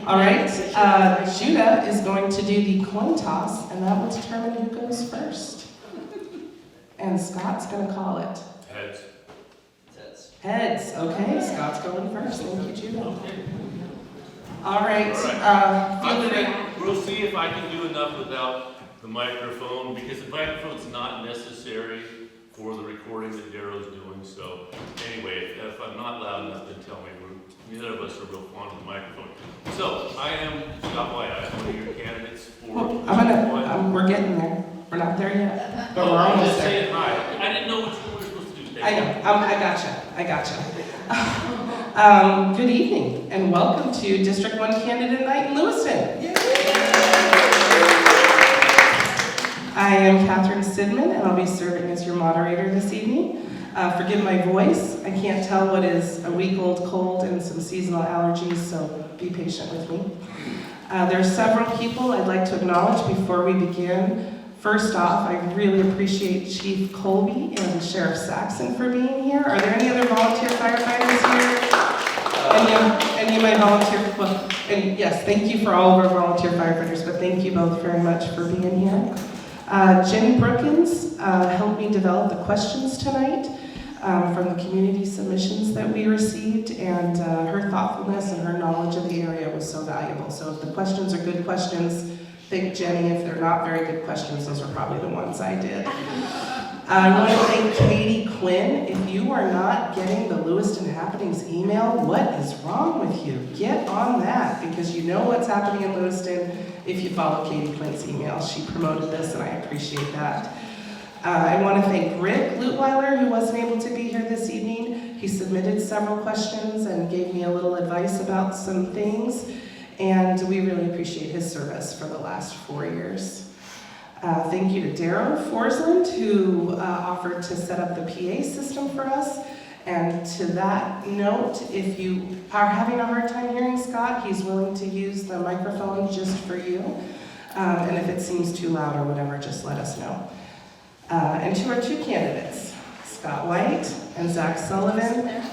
All right, Judah is going to do the coin toss, and that will determine who goes first. And Scott's going to call it. Heads. Heads. Okay, Scott's going first. Thank you, Judah. All right. We'll see if I can do enough without the microphone, because the microphone's not necessary for the recording that Darrow's doing. So anyway, if I'm not loud enough, then tell me. Neither of us are real fond of the microphone. So I am Scott White. I'm one of your candidates for. We're getting there. We're not there yet, but we're I'm almost just there. saying hi. I didn't know which one we were supposed to do. I know. I gotcha. Good evening, and welcome to District 1 Candidate Night in Lewiston. I am Catherine Sidman, and I'll be serving as your moderator this evening. Forgive my voice. I can't tell what is a week-old cold and some seasonal allergies, so be patient with me. There are several people I'd like to acknowledge before we begin. First off, I really appreciate Chief Colby and Sheriff Saxon for being here. Are there any other volunteer firefighters here? Any of my volunteer, and yes, thank you for all of our volunteer firefighters, but thank you both very much for being here. Jenny Brookins helped me develop the questions tonight from the community submissions that we received, and her thoughtfulness and her knowledge of the area was so valuable. So if the questions are good questions, thank Jenny. If they're not very good questions, those are probably the ones I did. I want to thank Katie Quinn. If you are not getting the Lewiston Happenings email, what is wrong with you? Get on that, because you know what's happening in Lewiston if you follow Katie Quinn's email. She promoted this, and I appreciate that. I want to thank Rick Lutweiler, who wasn't able to be here this evening. He submitted several questions and gave me a little advice about some things, and we really appreciate his service for the last 4 years. Thank you to Darrow Forsland, who offered to set up the PA system for us. And to that note, if you are having a hard time hearing Scott, he's willing to use the microphone just for you. And if it seems too loud or whatever, just let us know. And to our 2 candidates, Scott White and Zach Sullivan.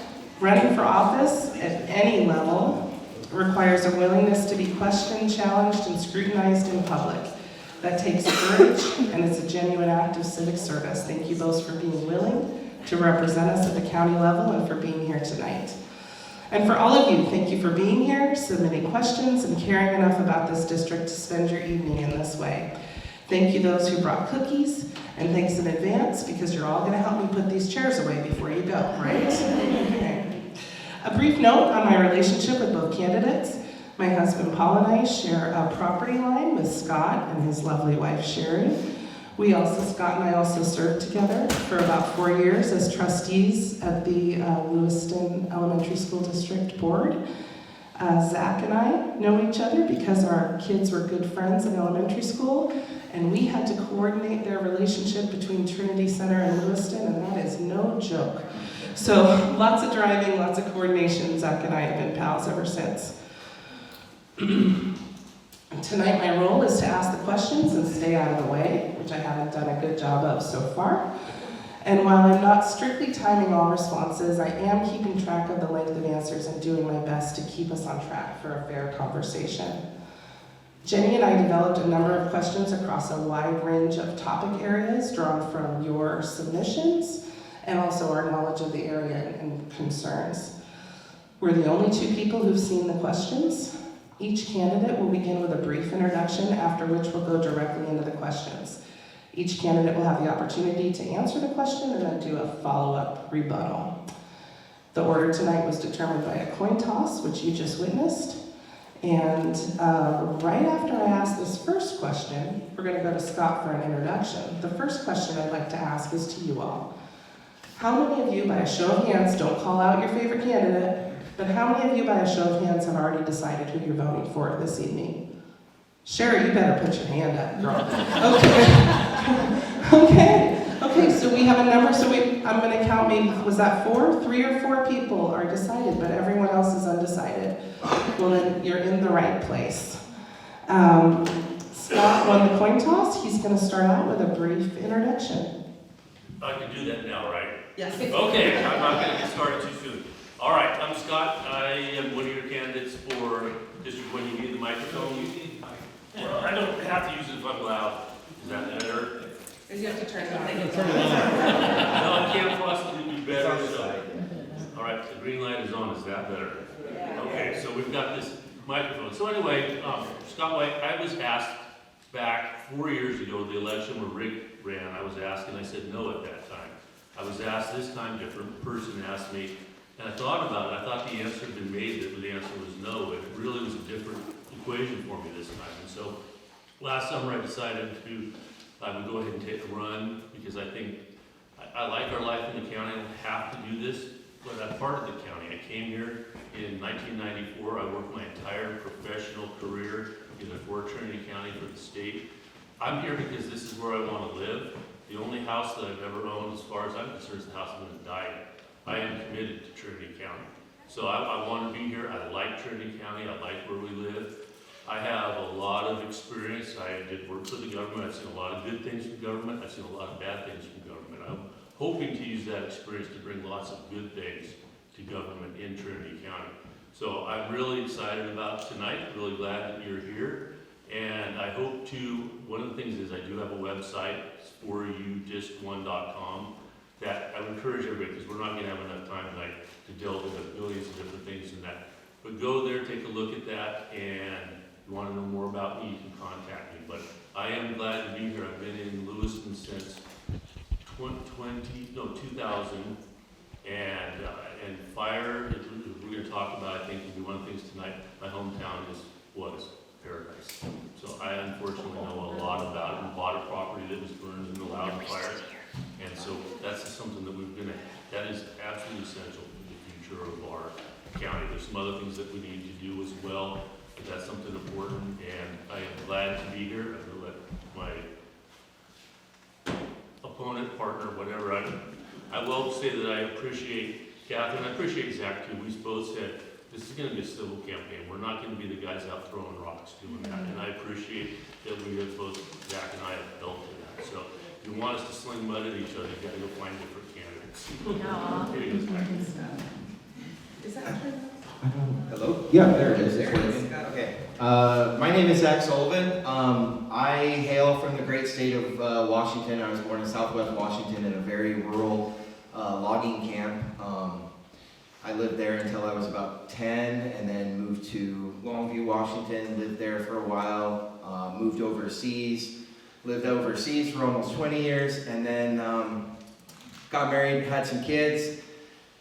Running for office at any level requires a willingness to be questioned, challenged, and scrutinized in public. That takes courage, and it's a genuine act of civic service. Thank you both for being willing to represent us at the county level and for being here tonight. And for all of you, thank you for being here, submitting questions, and caring enough about this district to spend your evening in this way. Thank you those who brought cookies, and thanks in advance, because you're all gonna help me put these chairs away before you go, right? Okay. A brief note on my relationship with both candidates. My husband Paul and I share a property line with Scott and his lovely wife Sherry. Scott and I also served together for about 4 years as trustees at the Lewiston Elementary School District Board. Zach and I know each other because our kids were good friends in elementary school, and we had to coordinate their relationship between Trinity Center and Lewiston, and that is no joke. So lots of driving, lots of coordination. Zach and I have been pals ever since. Tonight my role is to ask the questions and stay out of the way, which I haven't done a good job of so far. And while I'm not strictly timing all responses, I am keeping track of the length of answers and doing my best to keep us on track for a fair conversation. Jenny and I developed a number of questions across a wide range of topic areas drawn from your submissions and also our knowledge of the area and concerns. We're the only 2 people who've seen the questions. Each candidate will begin with a brief introduction, after which we'll go directly into the questions. Each candidate will have the opportunity to answer the question and then do a follow-up rebuttal. The order tonight was determined by a coin toss, which you just witnessed. And right after I ask this first question, we're going to go to Scott for an introduction. The first question I'd like to ask is to you all. How many of you, by a show of hands, don't call out your favorite candidate, but how many of you, by a show of hands, have already decided who you're voting for this evening? Sherry, you better put your hand up, girl. Okay, so we have a number, I'm gonna count maybe, was that 4? 3 or 4 people are decided, but everyone else is undecided. Well then, you're in the right place. Scott won the coin toss. He's gonna start out with a brief introduction. I can do that now, right? Yes. Okay, I'm not gonna get started too soon. All right, I'm Scott. I am one of your candidates for District 1 UD, I don't have to use it if I'm loud. Is that better? You have to turn it on. No, it can't possibly be better. So. All right, the green light is on. Is that better? Okay, so we've got this microphone. So anyway, Scott White, I was asked back 4 years ago, the election where Rick ran, I was asked, and I said no at that time. I was asked this time, different person asked me, and I thought about it. I thought the answer had been made, that the answer was no, and it really was a different equation for me this time. And so last summer I decided I would go ahead and take a run, because I think I like our life in the county. I don't have to do this, but I'm part of the county. I came here in 1994. I worked my entire professional career in Fort Trinity County for the state. I'm here because this is where I want to live. The only house that I've ever owned, as far as I'm concerned, is the house I'm going to die in. I am committed to Trinity County. So I want to be here. I like Trinity County. I like where we live. I have a lot of experience. I did work for the government. I've seen a lot of good things from government. I've seen a lot of bad things from government. I'm hoping to use that experience to bring lots of good things to government in Trinity County. So I'm really excited about tonight. Really glad that you're here. And I hope to, one of the things is I do have a website, it's foryoudist1.com, that I would encourage everybody, because we're not going to have enough time tonight to delve into billions of different things in that. But go there, take a look at that, and if you want to know more about me, you can contact me. But I am glad to be here. I've been in Lewiston since 2000, and fire, we're going to talk about, I think, will be one of the things tonight. My hometown was paradise. So I unfortunately know a lot about it. We bought a property that was burned in the Loudon fire. And so that's something that that is absolutely essential for the future of our county. There's some other things that we need to do as well, but that's something important. And I am glad to be here. I'm going to let my opponent, partner, whatever, I will say that I appreciate Catherine. I appreciate Zach too. We both said, this is going to be a civil campaign. We're not going to be the guys out throwing rocks doing that. And I appreciate that we have both, Zach and I, have built to that. So if you want us to sling mud at each other, you've got to go find different candidates. No. Here he is, Zach. Is that true? Hello? Yeah, there it is. Okay. My name is Zach Sullivan. I hail from the great state of Washington. I was born in Southwest Washington in a very rural logging camp. I lived there until I was about 10 and then moved to Longview, Washington, lived there for a while, moved overseas, lived overseas for almost 20 years, and then got married, had some kids,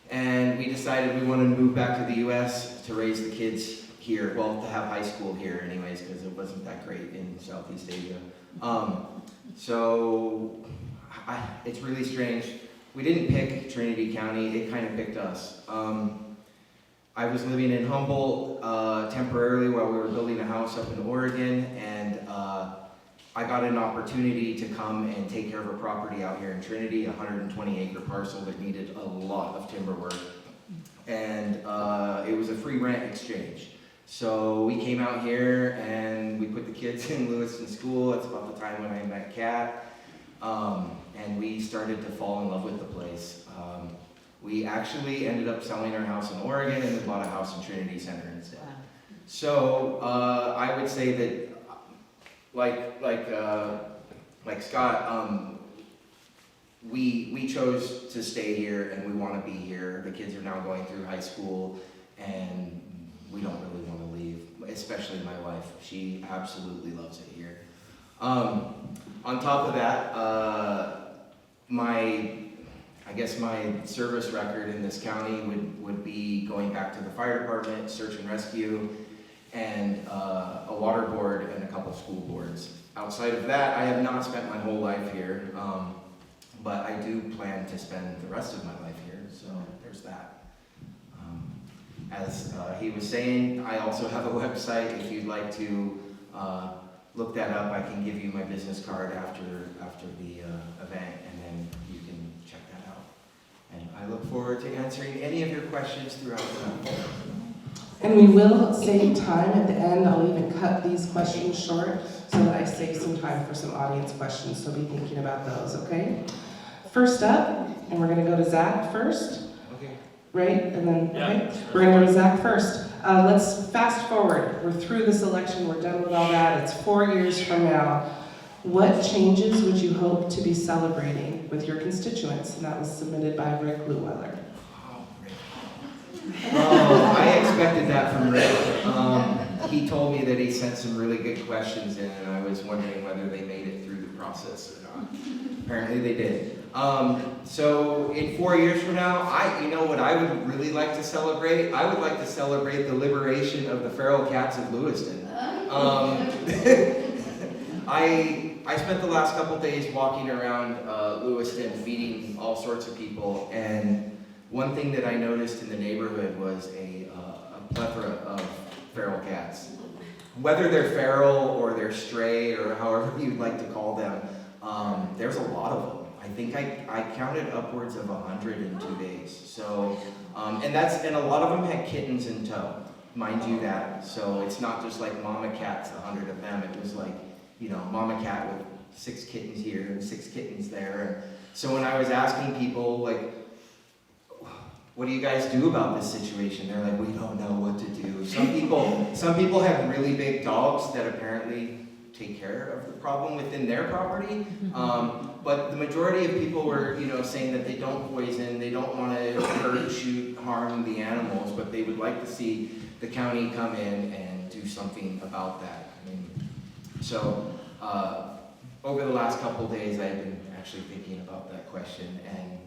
and we decided we wanted to move back to the U.S. to raise the kids here, well, to have high school here anyways, because it wasn't that great in Southeast Asia. It's really strange. We didn't pick Trinity County, it kind of picked us. I was living in Humboldt temporarily while we were building a house up in Oregon, and I got an opportunity to come and take care of a property out here in Trinity, a 120-acre parcel that needed a lot of timber work. And it was a free rent exchange. So we came out here and we put the kids in Lewiston school. That's about the time when I met Kat. And we started to fall in love with the place. We actually ended up selling our house in Oregon and we bought a house in Trinity Center instead. Wow. So I would say that, like Scott, we chose to stay here and we want to be here. The kids are now going through high school and we don't really want to leave, especially my wife. She absolutely loves it here. On top of that, I guess my service record in this county would be going back to the fire department, search and rescue, and a water board and a couple school boards. Outside of that, I have not spent my whole life here, but I do plan to spend the rest of my life here, so there's that. As he was saying, I also have a website. If you'd like to look that up, I can give you my business card after the event, and then you can check that out. And I look forward to answering any of your questions throughout the night. And we will save time at the end. I'll even cut these questions short so that I save some time for some audience questions, so be thinking about those, okay? First up, and we're going to go to Zach first. Okay. right? And then, Yeah. okay, we're gonna go to Zach first. Let's fast forward. We're through this election, we're done with all that. It's 4 years from now. What changes would you hope to be celebrating with your constituents? And that was submitted by Rick Lewweller. Oh, I expected that from Rick. He told me that he sent some really good questions in, and I was wondering whether they made it through the process or not. Apparently they did. So in 4 years from now, you know what I would really like to celebrate? I would like to celebrate the liberation of the feral cats of Lewiston. I spent the last couple days walking around Lewiston, meeting all sorts of people, and one thing that I noticed in the neighborhood was a plethora of feral cats. Whether they're feral or they're stray or however you'd like to call them, there's a lot of them. I think I counted upwards of 100 in 2 days. So, and a lot of them had kittens in tow, mind you that. So it's not just like mama cats, 100 of them. It was like, you know, mama cat with 6 kittens here and 6 kittens there. And so when I was asking people, like, what do you guys do about this situation? They're like, we don't know what to do. Some people have really big dogs that apparently take care of the problem within their property. But the majority of people were, you know, saying that they don't poison, they don't want to hurt, shoot, harm the animals, but they would like to see the county come in and do something about that. I mean, so over the last couple days, I've been actually thinking about that question, and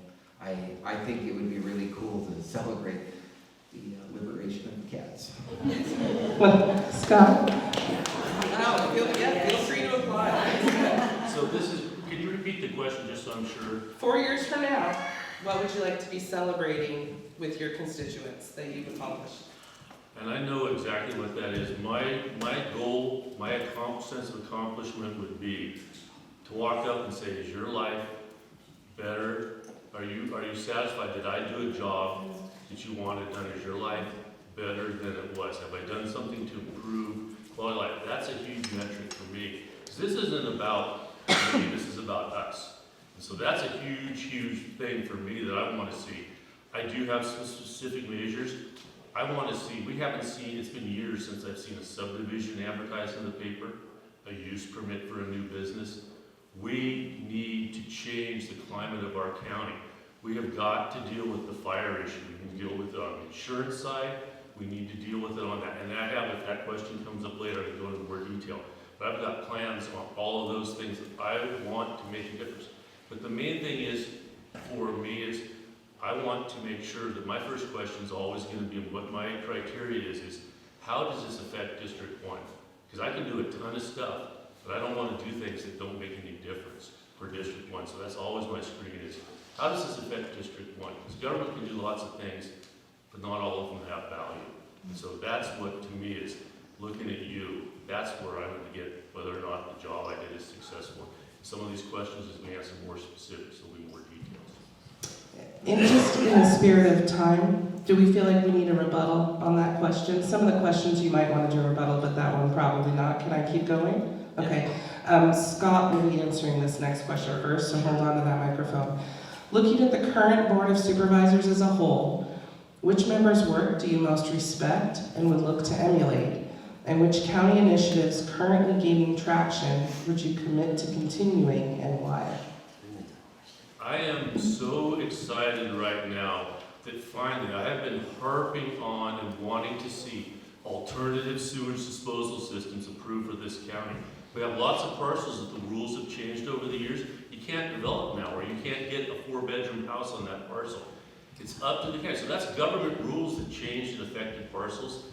I think it would be really cool to celebrate the liberation of the cats. Well, Scott? Feel free to apply. So can you repeat the question just so I'm sure? 4 years from now, what would you like to be celebrating with your constituents that you've accomplished? And I know exactly what that is. My goal, my sense of accomplishment would be to walk up and say, is your life better? Are you satisfied? Did I do a job that you wanted done? Is your life better than it was? Have I done something to improve quality of life? That's a huge metric for me. Because this isn't about me, this is about us. And so that's a huge, huge thing for me that I want to see. I do have some specific measures. I want to see, we haven't seen, it's been years since I've seen a subdivision advertised in the paper, a use permit for a new business. We need to change the climate of our county. We have got to deal with the fire issue. We can deal with it on the insurance side. We need to deal with it on that. And if that question comes up later, I can go into more detail. But I've got plans on all of those things that I want to make a difference. But the main thing is, for me, is I want to make sure that my first question is always going to be what my criteria is how does this affect District 1? Because I can do a ton of stuff, but I don't want to do things that don't make any difference for District 1. So that's always my screen is, how does this affect District 1? Because government can do lots of things, but not all of them have value. And so that's what, to me, is looking at you. That's where I'm going to get whether or not the job I did is successful. Some of these questions is going to answer more specifics, so we more details. In the spirit of time, do we feel like we need a rebuttal on that question? Some of the questions you might want to do a rebuttal, but that one probably not. Can I keep going? Okay. Scott will be answering this next question first, so hold on to that microphone. Looking at the current Board of Supervisors as a whole, which members' work do you most respect and would look to emulate? And which county initiatives currently gaining traction would you commit to continuing and why? I am so excited right now that finally I have been harping on and wanting to see alternative sewage disposal systems approved for this county. We have lots of parcels that the rules have changed over the years. You can't develop now, or you can't get a 4-bedroom house on that parcel. It's up to the county. So that's government rules that changed and affected parcels.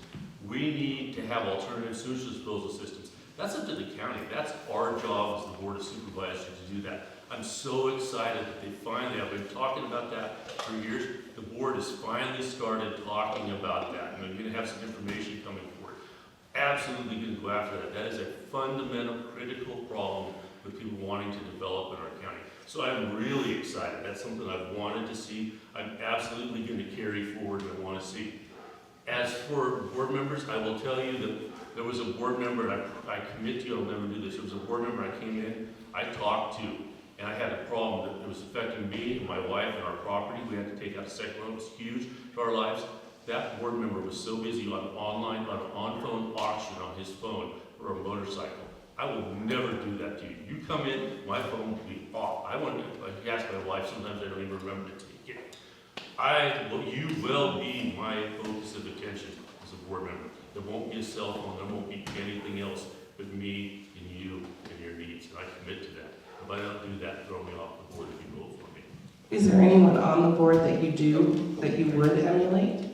We need to have alternative sewage disposal systems. That's up to the county. That's our job as the Board of Supervisors to do that. I'm so excited that they finally, I've been talking about that for years. The board has finally started talking about that, and I'm going to have some information coming forward. Absolutely going to go after that. That is a fundamental, critical problem with people wanting to develop in our county. So I'm really excited. That's something I've wanted to see. I'm absolutely going to carry forward and I want to see. As for board members, I will tell you that there was a board member, and I commit to you, I'll never do this. There was a board member I came in, I talked to and I had a problem that it was affecting me and my wife and our property. We had to take out a second loan. It was huge to our lives. That board member was so busy on an on-phone auction on his phone for a motorcycle. I will never do that to you. You come in, my phone will be off. I ask my wife, sometimes I don't even remember to take it. You will be my focus of attention as a board member. There won't be a cell phone, there won't be anything else but me and you and your needs, and I commit to that. If I don't do that, throw me off the board if you vote for me. Is there anyone on the board that you would emulate?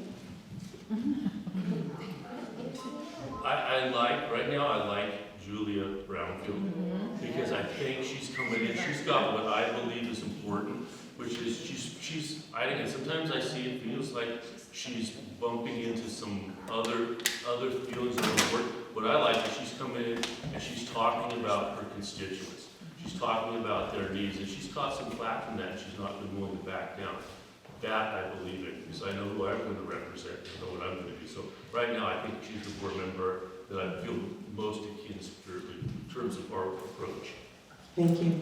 Right now I like Julia Brownfield, because I think she's coming in, she's got what I believe is important, which is I think sometimes I see it feels like she's bumping into some other feelings of her work. What I like is she's coming in and she's talking about her constituents. She's talking about their needs, and she's caught some flack from that, and she's not been willing to back down. That I believe in, because I know who I'm going to represent, I know what I'm going to do. So right now, I think she's the board member that I feel most akin spiritually in terms of our approach. Thank you.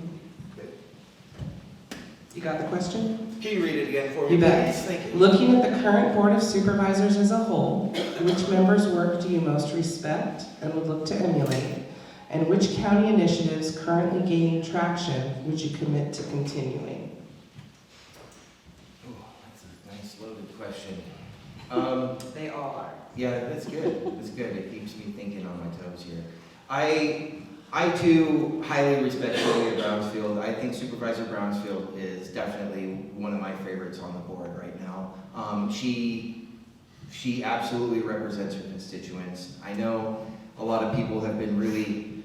You got the question? Can you read it again for me, You bet. please? Thank you. Looking at the current Board of Supervisors as a whole, which members' work do you most respect and would look to emulate? And which county initiatives currently gaining traction would you commit to continuing? Oh, that's a nice loaded question. They all are. Yeah, that's good. That's good. It keeps me thinking on my toes here. I too highly respect Julia Brownsfield. I think Supervisor Brownsfield is definitely one of my favorites on the board right now. She absolutely represents her constituents. I know a lot of people have been really,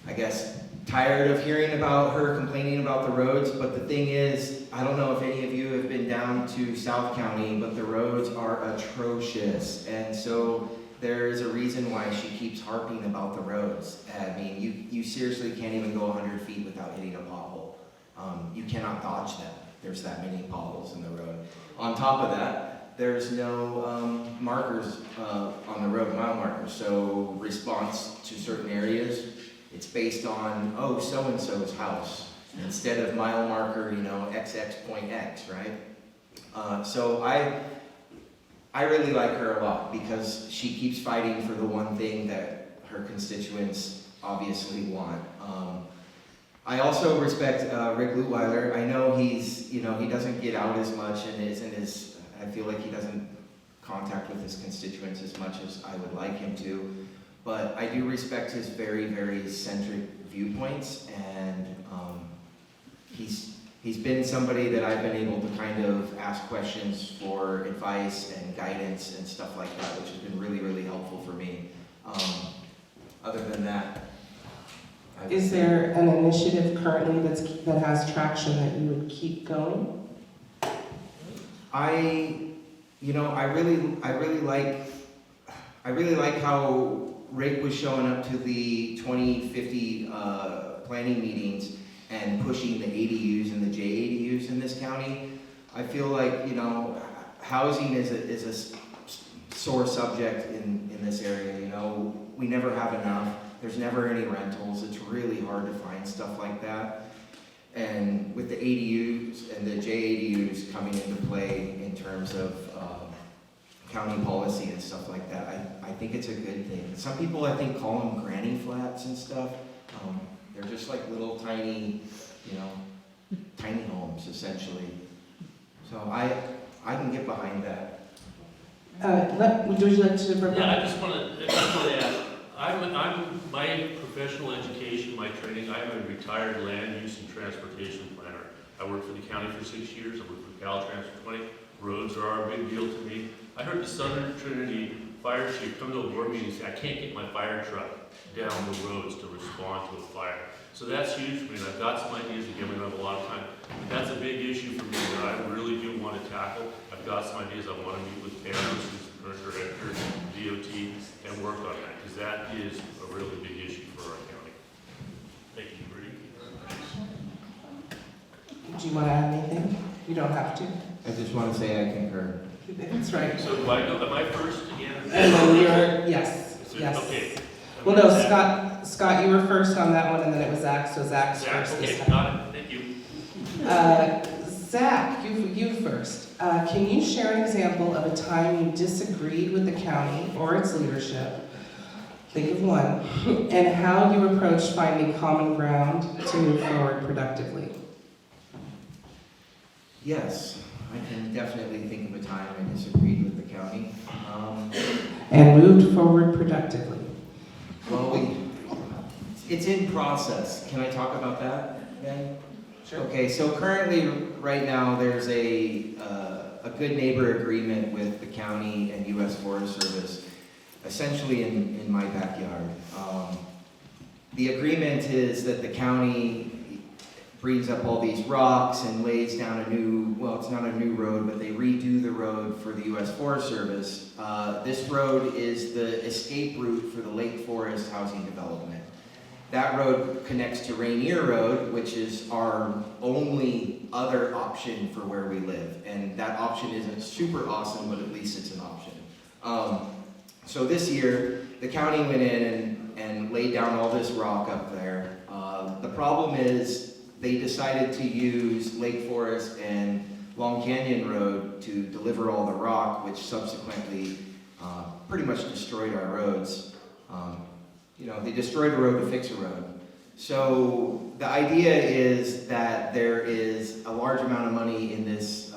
I guess, tired of hearing about her complaining about the roads, but the thing is, I don't know if any of you have been down to South County, but the roads are atrocious, and so there's a reason why she keeps harping about the roads. I mean, you seriously can't even go 100 feet without hitting a pothole. You cannot dodge them. There's that many potholes in the road. On top of that, there's no markers on the road, mile markers, so response to certain areas, it's based on, oh, so-and-so's house, instead of mile marker, XX.X, right? So I really like her a lot because she keeps fighting for the one thing that her constituents obviously want. I also respect Rick Lutweiler. I know he doesn't get out as much and I feel like he doesn't contact with his constituents as much as I would like him to. But I do respect his very, very centric viewpoints, and he's been somebody that I've been able to kind of ask questions for advice and guidance and stuff like that, which has been really, really helpful for me. Other than that, Is there an initiative currently that has traction that you would keep going? I really like how Rick was showing up to the 2050 planning meetings and pushing the ADUs and the JADUs in this county. I feel like, housing is a sore subject in this area. We never have enough. There's never any rentals. It's really hard to find stuff like that. And with the ADUs and the JADUs coming into play in terms of county policy and stuff like that, I think it's a good thing. Some people, I think, call them granny flats and stuff. They're just like little tiny, tiny homes, essentially. So I can get behind that. Would you like to? Yeah, I just want to ask. I'm my professional education, my training. I'm a retired land use and transportation planner. I worked for the county for 6 years. I worked for Caltrans for 20. Roads are a big deal to me. I heard the Southern Trinity fire chief come to a board meeting and say, I can't get my fire truck down the roads to respond to a fire. So that's huge for me, and I've got some ideas. Again, we don't have a lot of time, but that's a big issue for me that I really do want to tackle. I've got some ideas. I want to meet with parents, who's the current director, DOT, and work on that, because that is a really big issue for our county. Thank you, Bree. Do you want to add anything? You don't have to. I just want to say I concur. That's right. So do I go, am I first again? And then you're, yes, So, yes. Okay. Well, no, Scott, you were first on that one, and then it was Zach, so Zach's Zach, first this okay, time. got it, thank you. Zach, you first. Can you share an example of a time you disagreed with the county or its leadership? Think of one, and how you approached finding common ground to move forward productively. Yes, I can definitely think of a time I disagreed with the county. And moved forward productively. Well, it's in process. Can I talk about that, Ben? Sure. Okay, so currently, right now, there's a good neighbor agreement with the county and U.S. Forest Service, essentially in my backyard. The agreement is that the county brings up all these rocks and lays down a new, well, it's not a new road, but they redo the road for the U.S. Forest Service. This road is the escape route for the Lake Forest housing development. That road connects to Rainier Road, which is our only other option for where we live. And that option isn't super awesome, but at least it's an option. So this year, the county went in and laid down all this rock up there. The problem is they decided to use Lake Forest and Long Canyon Road to deliver all the rock, which subsequently pretty much destroyed our roads. They destroyed a road to fix a road. So the idea is that there is a large amount of money in this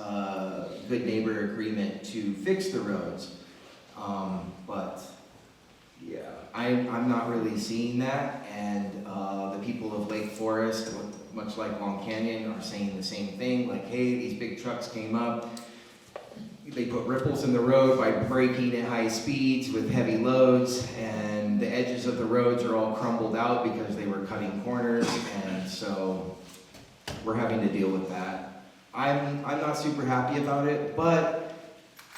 good neighbor agreement to fix the roads. But yeah, I'm not really seeing that, and the people of Lake Forest, much like Long Canyon, are saying the same thing, like, hey, these big trucks came up, they put ripples in the road by braking at high speeds with heavy loads, and the edges of the roads are all crumbled out because they were cutting corners, and so we're having to deal with that. I'm not super happy about it, but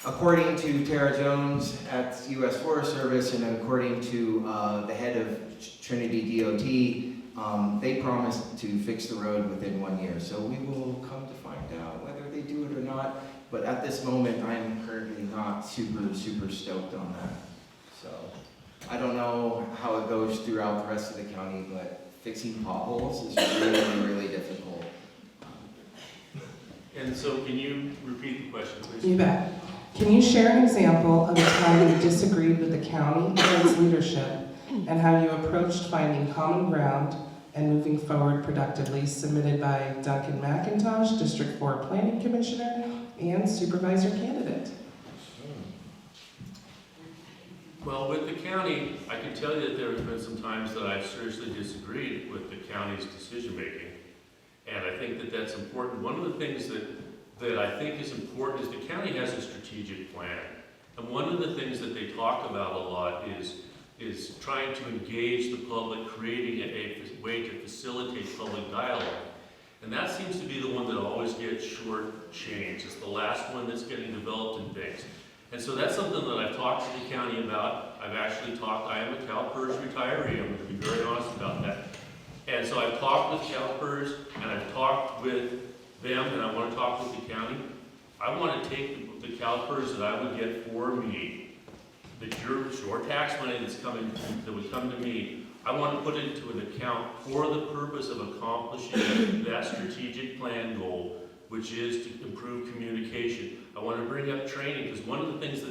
according to Tara Jones at U.S. Forest Service and according to the head of Trinity DOT, they promised to fix the road within 1 year. So we will come to find out whether they do it or not. But at this moment, I'm currently not super stoked on that. So I don't know how it goes throughout the rest of the county, but fixing potholes is really difficult. And so can you repeat the question, please? You bet. Can you share an example of a time you disagreed with the county or its leadership and how you approached finding common ground and moving forward productively, submitted by Duncan McIntosh, District 4 Planning Commissioner and Supervisor Candidate? Well, with the county, I can tell you that there have been some times that I've seriously disagreed with the county's decision-making, and I think that that's important. One of the things that I think is important is the county has a strategic plan, and one of the things that they talk about a lot is trying to engage the public, creating a way to facilitate public dialogue. And that seems to be the one that always gets short-changed. It's the last one that's getting developed in things. And so that's something that I've talked to the county about. I've actually talked, I am a CalPERS retiree, I'm going to be very honest about that. And so I've talked with CalPERS, and I've talked with them, and I want to talk with the county. I want to take the CalPERS that I would get for me, that your tax money that would come to me, I want to put it into an account for the purpose of accomplishing that strategic plan goal, which is to improve communication. I want to bring up training, because one of the things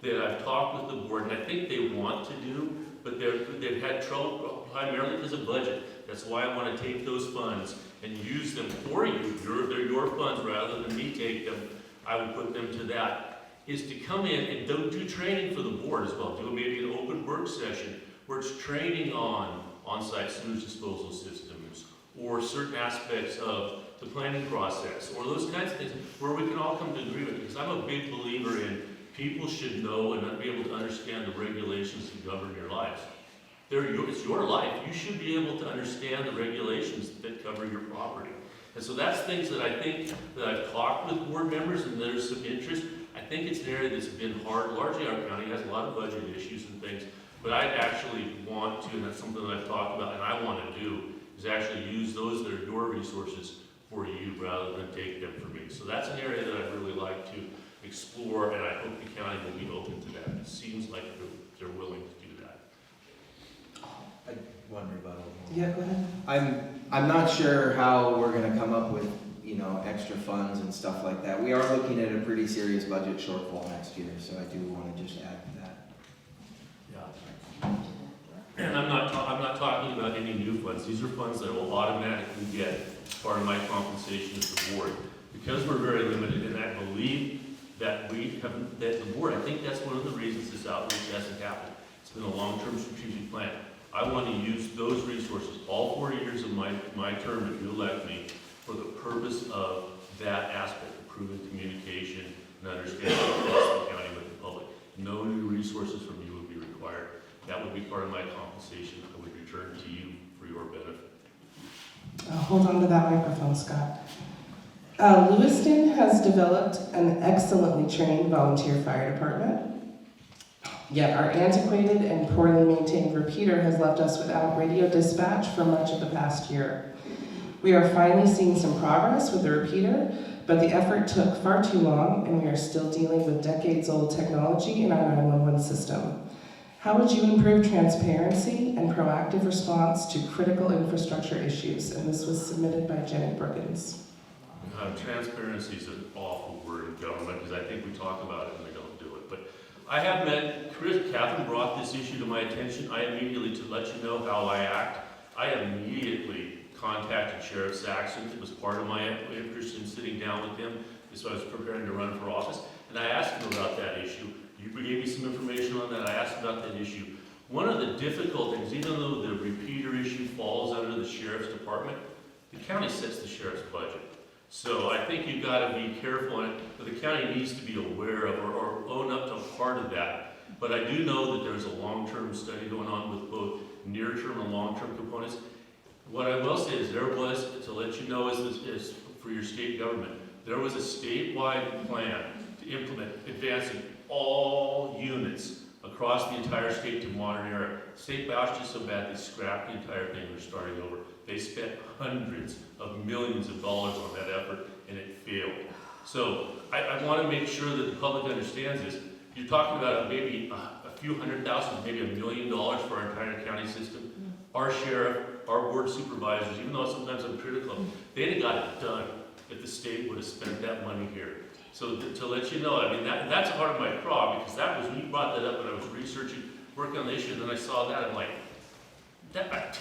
that I've talked with the board, and I think they want to do, but they've had trouble primarily because of budget. That's why I want to take those funds and use them for you. They're your funds rather than me take them. I would put them to that, is to come in and do training for the board as well. Do maybe an open work session where it's training on on-site sewage disposal systems or certain aspects of the planning process or those kinds of things where we can all come to agreement, because I'm a big believer in people should know and be able to understand the regulations that govern your lives. It's your life. You should be able to understand the regulations that cover your property. And so that's things that I think that I've talked with board members and there's some interest. I think it's an area that's been hard. Largely our county has a lot of budget issues and things, but I actually want to, and that's something that I've talked about and I want to do, is actually use those that are your resources for you rather than take them from me. So that's an area that I'd really like to explore, and I hope the county will be open to that. It seems like they're willing to do that. one rebuttal. Yeah, go ahead. I'm not sure how we're gonna come up with, extra funds and stuff like that. We are looking at a pretty serious budget shortfall next year, so I do wanna just add to that. Yeah. And I'm not talking about any new funds. These are funds that will automatically get as part of my compensation as the board. Because we're very limited, and I believe that that the board, I think that's one of the reasons this outreach hasn't happened. It's been a long-term strategic plan. I want to use those resources, all 4 years of my term, if you elect me, for the purpose of that aspect, improving communication and understanding across the county with the public. No new resources from you would be required. That would be part of my compensation. I would return to you for your benefit. Hold on to that microphone, Scott. Lewiston has developed an excellently trained volunteer fire department. Yet our antiquated and poorly maintained repeater has left us without radio dispatch for much of the past year. We are finally seeing some progress with the repeater, but the effort took far too long and we are still dealing with decades-old technology in our 911 system. How would you improve transparency and proactive response to critical infrastructure issues? And this was submitted by Jenny Brookins. Transparency is an awful word in government because I think we talk about it and we don't do it. But I have met, Catherine brought this issue to my attention. I immediately, to let you know how I act, I immediately contacted Sheriff Saxon. It was part of my interest in sitting down with him as I was preparing to run for office. And I asked him about that issue. You gave me some information on that. I asked about that issue. One of the difficult things, even though the repeater issue falls under the Sheriff's Department, the county sets the Sheriff's budget. So I think you've got to be careful, but the county needs to be aware of or own up to part of that. But I do know that there's a long-term study going on with both near-term and long-term components. What I will say is there was, to let you know, is for your state government, there was a statewide plan to implement advancing all units across the entire state to modern era. State bounced just so bad they scrapped the entire thing. They're starting over. They spent hundreds of millions of dollars on that effort, and it failed. So I want to make sure that the public understands this. You're talking about maybe a few $100,000, maybe $1 million for our entire county system. Our sheriff, our board supervisors, even though sometimes I'm critical of them, they'd have got it done if the state would have spent that money here. So to let you know, I mean, that's part of my craw, because that was, when you brought that up when I was researching, working on the issue, and then I saw that, I'm like, that,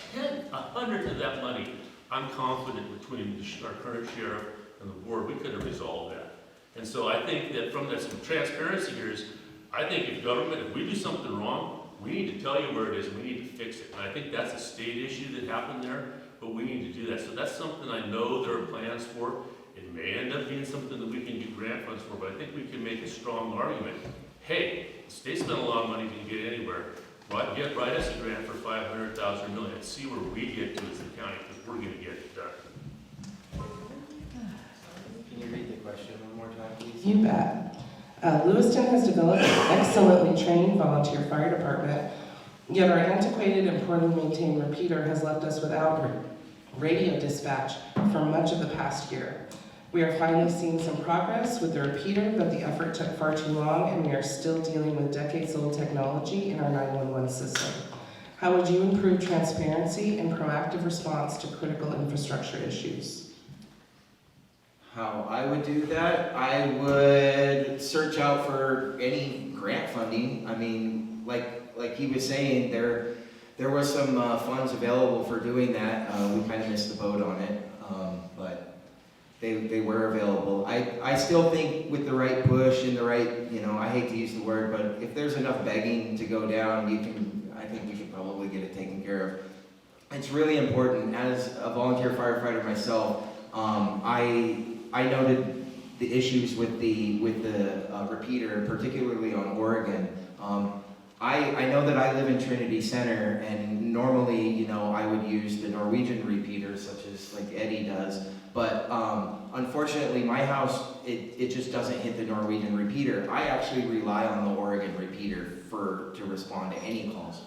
a hundredth of that money, I'm confident between our current sheriff and the board, we could have resolved that. And so I think that from that, some transparency here is, I think if we do something wrong, we need to tell you where it is and we need to fix it. And I think that's a state issue that happened there, but we need to do that. So that's something I know there are plans for. It may end up being something that we can get grant funds for, but I think we can make a strong argument. Hey, the state spent a lot of money to get anywhere. Write us a grant for $500,000 or $1 million and see where we get to as the county, because we're going to get it done. Can you read the question one more time, please? You bet. Lewiston has developed an excellently trained volunteer fire department, yet our antiquated and poorly maintained repeater has left us without radio dispatch for much of the past year. We are finally seeing some progress with the repeater, but the effort took far too long and we are still dealing with decades-old technology in our 911 system. How would you improve transparency and proactive response to critical infrastructure issues? How I would do that? I would search out for any grant funding. I mean, like he was saying, there was some funds available for doing that. We kind of missed the boat on it, but they were available. I still think with the right push and the right, I hate to use the word, but if there's enough begging to go down, I think we could probably get it taken care of. It's really important. As a volunteer firefighter myself, I noted the issues with the repeater, particularly on Oregon. I know that I live in Trinity Center, and normally, I would use the Norwegian repeater, such as like Eddie does. But unfortunately, my house, it just doesn't hit the Norwegian repeater. I actually rely on the Oregon repeater to respond to any calls.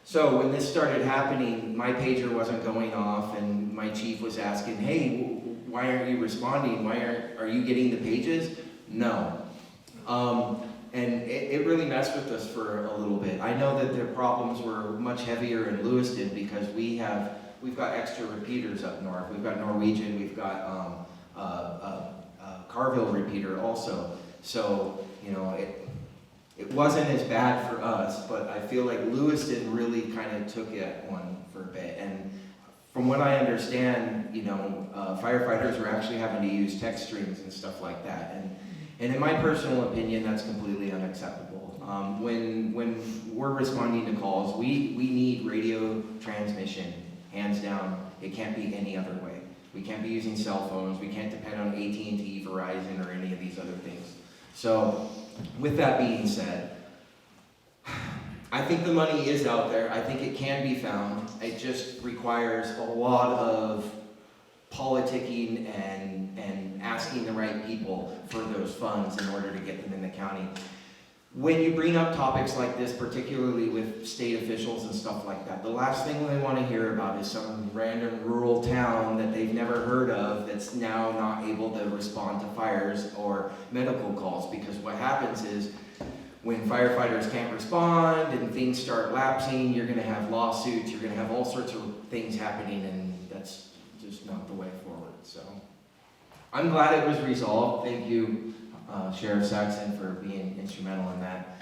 So when this started happening, my pager wasn't going off, and my chief was asking, hey, why aren't you responding? Are you getting the pages? No. And it really messed with us for a little bit. I know that the problems were much heavier in Lewiston because we've got extra repeaters up north. We've got Norwegian, we've got Carville repeater also. So, you know, it wasn't as bad for us, but I feel like Lewiston really kind of took it one for a bit. And from what I understand, you know, firefighters were actually having to use text strings and stuff like that. And in my personal opinion, that's completely unacceptable. When we're responding to calls, we need radio transmission, hands down. It can't be any other way. We can't be using cell phones. We can't depend on AT&T, Verizon, or any of these other things. So, with that being said, I think the money is out there. I think it can be found. It just requires a lot of politicking and asking the right people for those funds in order to get them in the county. When you bring up topics like this, particularly with state officials and stuff like that, the last thing they want to hear about is some random rural town that they've never heard of that's now not able to respond to fires or medical calls, because what happens is when firefighters can't respond and things start lapsing, you're going to have lawsuits, you're going to have all sorts of things happening, and that's just not the way forward. So I'm glad it was resolved. Thank you, Sheriff Saxon, for being instrumental in that.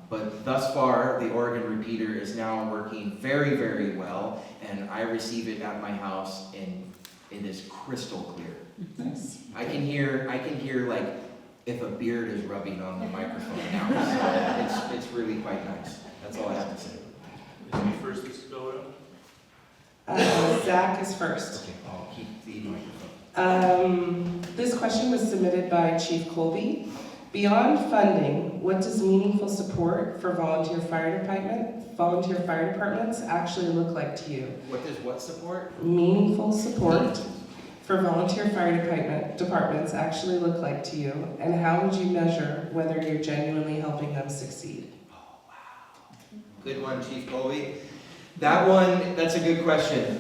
But thus far, the Oregon repeater is now working very, very well, and I receive it at my house, and it is crystal clear. Nice. I can hear like if a beard is rubbing on the microphone now. So it's really quite nice. That's all I have to say. Is me first this go around? Zach is first. Okay, I'll keep the microphone. This question was submitted by Chief Colby. Beyond funding, what does meaningful support for volunteer fire departments actually look like to you? What does what support? Meaningful support for volunteer fire departments actually look like to you, and how would you measure whether you're genuinely helping them succeed? Oh, wow. Good one, Chief Colby. That's a good question.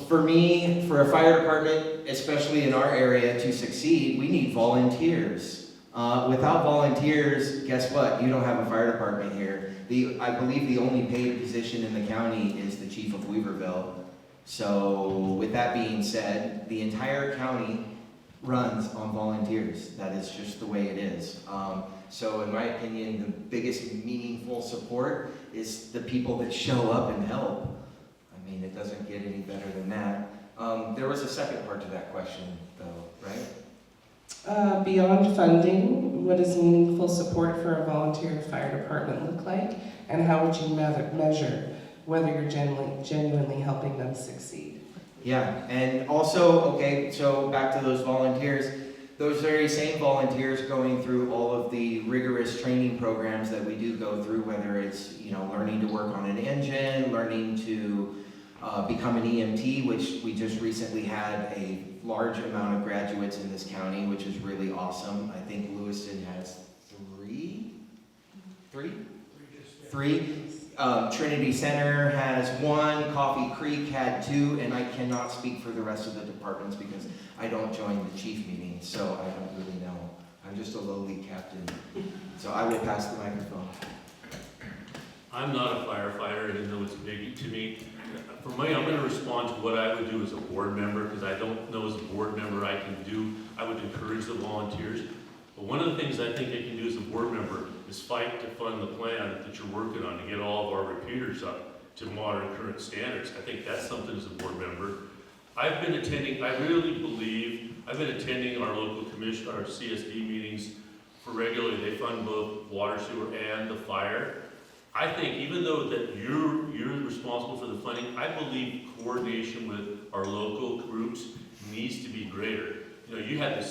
For me, for a fire department, especially in our area, to succeed, we need volunteers. Without volunteers, guess what? You don't have a fire department here. I believe the only paid position in the county is the Chief of Weaverville. So, with that being said, the entire county runs on volunteers. That is just the way it is. So in my opinion, the biggest meaningful support is the people that show up and help. I mean, it doesn't get any better than that. There was a second part to that question, though, right? Beyond funding, what does meaningful support for a volunteer fire department look like, and how would you measure whether you're genuinely helping them succeed? Yeah, and also, okay, so back to those volunteers. Those very same volunteers going through all of the rigorous training programs that we do go through, whether it's, you know, learning to work on an engine, learning to become an EMT, which we just recently had a large amount of graduates in this county, which is really awesome. I think Lewiston has three. Trinity Center has one, Coffee Creek had two, and I cannot speak for the rest of the departments because I don't join the chief meeting, so I don't really know. I'm just a lowly captain. So I will pass the microphone. I'm not a firefighter, even though it's big to me. For me, I'm going to respond to what I would do as a board member, because I don't know as a board member I can do. I would encourage the volunteers. But one of the things I think I can do as a board member is fight to fund the plan that you're working on to get all of our repeaters up to modern current standards. I think that's something as a board member. I've been attending our local commission, our CSD meetings for regularly. They fund both water, sewer, and the fire. I think even though that you're responsible for the funding, I believe coordination with our local groups needs to be greater. You know, you had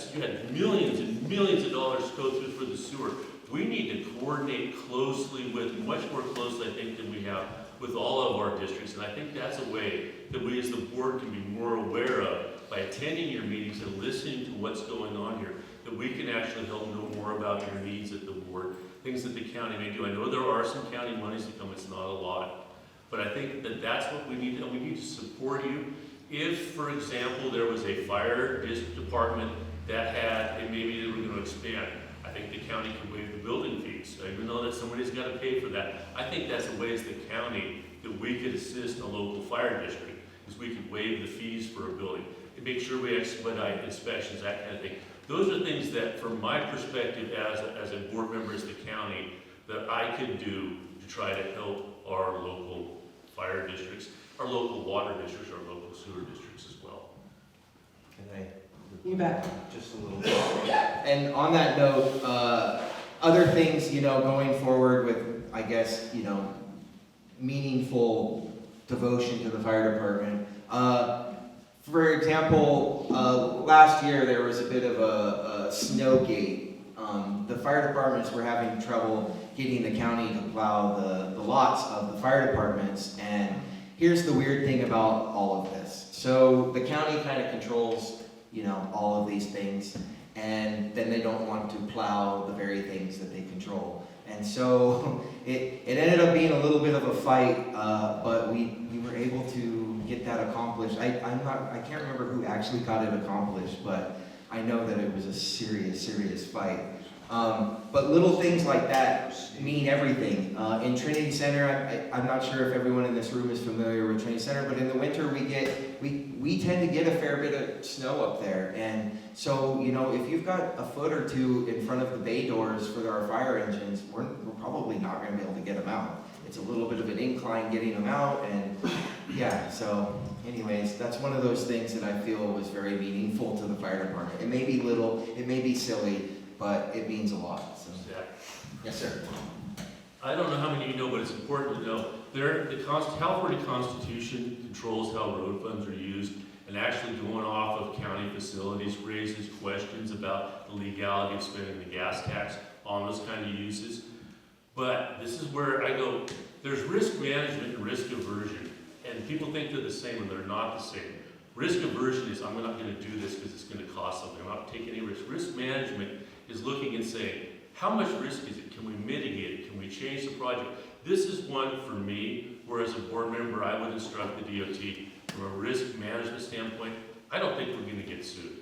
millions and millions of dollars to go through for the sewer. We need to coordinate closely much more closely, I think, than we have with all of our districts. And I think that's a way that we as the board can be more aware of by attending your meetings and listening to what's going on here, that we can actually help know more about your needs at the board, things that the county may do. I know there are some county monies that come, it's not a lot, but I think that that's what we need, and we need to support you. If, for example, there was a fire department that had, and maybe they were going to expand, I think the county can waive the building fees, even though that somebody's got to pay for that. I think that's a way as the county that we could assist a local fire district, is we could waive the fees for a building and make sure we expedite inspections, that kind of thing. Those are things that, from my perspective as a board member as the county, that I could do to try to help our local fire districts, our local water districts, our local sewer districts as well. Can I? You bet. Just a little bit. And on that note, other things, going forward with, I guess, meaningful devotion to the fire department. For example, last year there was a bit of a snow gate. The fire departments were having trouble getting the county to plow the lots of the fire departments. And here's the weird thing about all of this. So the county kind of controls all of these things, and then they don't want to plow the very things that they control. And so it ended up being a little bit of a fight, but we were able to get that accomplished. I can't remember who actually got it accomplished, but I know that it was a serious fight. But little things like that mean everything. In Trinity Center, I'm not sure if everyone in this room is familiar with Trinity Center, but in the winter we tend to get a fair bit of snow up there. And so, if you've got a foot or two in front of the bay doors for our fire engines, we're probably not going to be able to get them out. It's a little bit of an incline getting them out, and yeah, so anyways, that's one of those things that I feel was very meaningful to the fire department. It may be little, it may be silly, but it means a lot. So. Zach. Yes, sir. I don't know how many of you know, but it's important to know. The California Constitution controls how road funds are used, and actually going off of county facilities raises questions about the legality of spending the gas tax on those kind of uses. But this is where I go, there's risk management and risk aversion, and people think they're the same and they're not the same. Risk aversion is, I'm not going to do this because it's going to cost something. I'm not taking any risk. Risk management is looking and saying, how much risk is it? Can we mitigate it? Can we change the project? This is one for me, where as a board member, I would instruct the DOT from a risk management standpoint. I don't think we're going to get sued.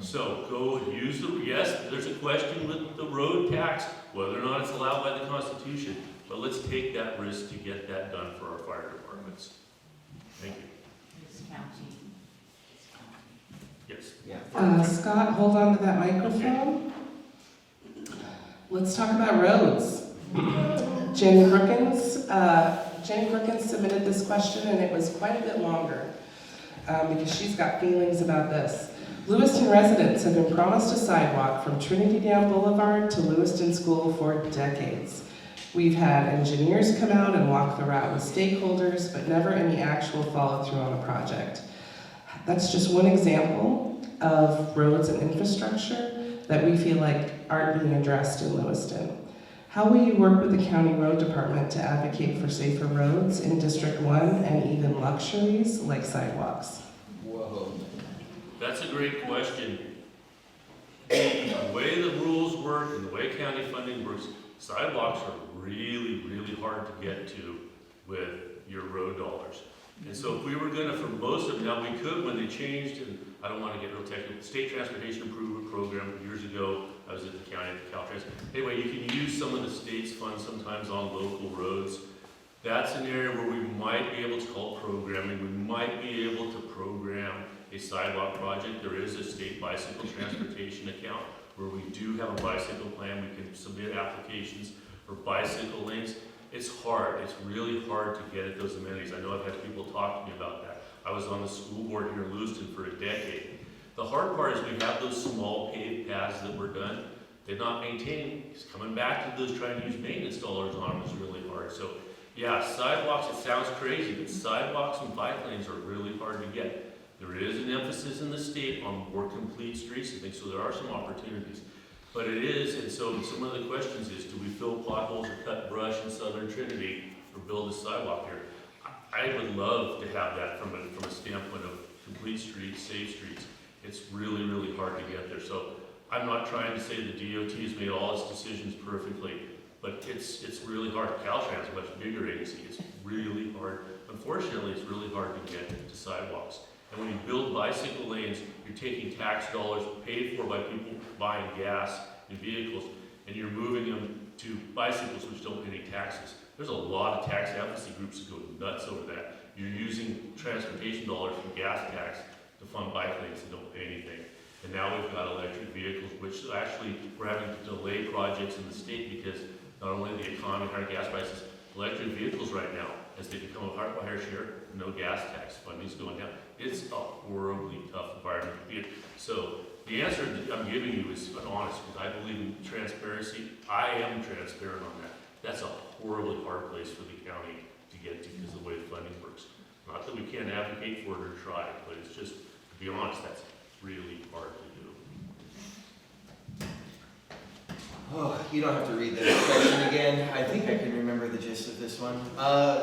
So go use yes, there's a question with the road tax, whether or not it's allowed by the Constitution, but let's take that risk to get that done for our fire departments. Thank you. Yes. Yeah. Scott, hold on to that microphone. Let's talk about roads. Jenny Brookins submitted this question, and it was quite a bit longer because she's got feelings about this. Lewiston residents have been promised a sidewalk from Trinity Dam Boulevard to Lewiston School for decades. We've had engineers come out and walk the route with stakeholders, but never any actual follow-through on the project. That's just one example of roads and infrastructure that we feel like aren't being addressed in Lewiston. How will you work with the county road department to advocate for safer roads in District 1 and even luxuries like sidewalks? Whoa. That's a great question. The way the rules work and the way county funding works, sidewalks are really, really hard to get to with your road dollars. And so if we were gonna, for most of them, now we could, when they changed, and I don't wanna get real technical, State Transportation Improvement Program years ago, I was at the county at Caltrans. Anyway, you can use some of the state's funds sometimes on local roads. That's an area where we might be able to call programming. We might be able to program a sidewalk project. There is a state bicycle transportation account where we do have a bicycle plan. We can submit applications for bicycle lanes. It's hard. It's really hard to get at those amenities. I know I've had people talk to me about that. I was on the school board here in Lewiston for a decade. The hard part is we have those small paved paths that were done. They're not maintained. Coming back to those trying to use maintenance dollars on them is really hard. So yeah, sidewalks, it sounds crazy, but sidewalks and bike lanes are really hard to get. There is an emphasis in the state on more complete streets, I think, so there are some opportunities. But it is, and so some of the questions is, do we fill potholes or cut brush in Southern Trinity or build a sidewalk here? I would love to have that from a standpoint of complete streets, safe streets. It's really, really hard to get there. So I'm not trying to say the DOT has made all its decisions perfectly, but it's really hard. Caltrans is a much bigger agency. It's really hard. Unfortunately, it's really hard to get to sidewalks. And when you build bicycle lanes, you're taking tax dollars paid for by people buying gas in vehicles, and you're moving them to bicycles which don't pay any taxes. There's a lot of tax advocacy groups that go nuts over that. You're using transportation dollars from gas tax to fund bike lanes that don't pay anything. And now we've got electric vehicles, which actually we're having to delay projects in the state because not only the economy, higher gas prices, electric vehicles right now, as they become a higher share, no gas tax, funding's going down. It's a horribly tough environment to be in. So the answer that I'm giving you is honest, because I believe in transparency. I am transparent on that. That's a horribly hard place for the county to get to because of the way the funding works. Not that we can't advocate for it or try, but it's just, to be honest, that's really hard to do. Oh, you don't have to read the question again. I think I can remember the gist of this one.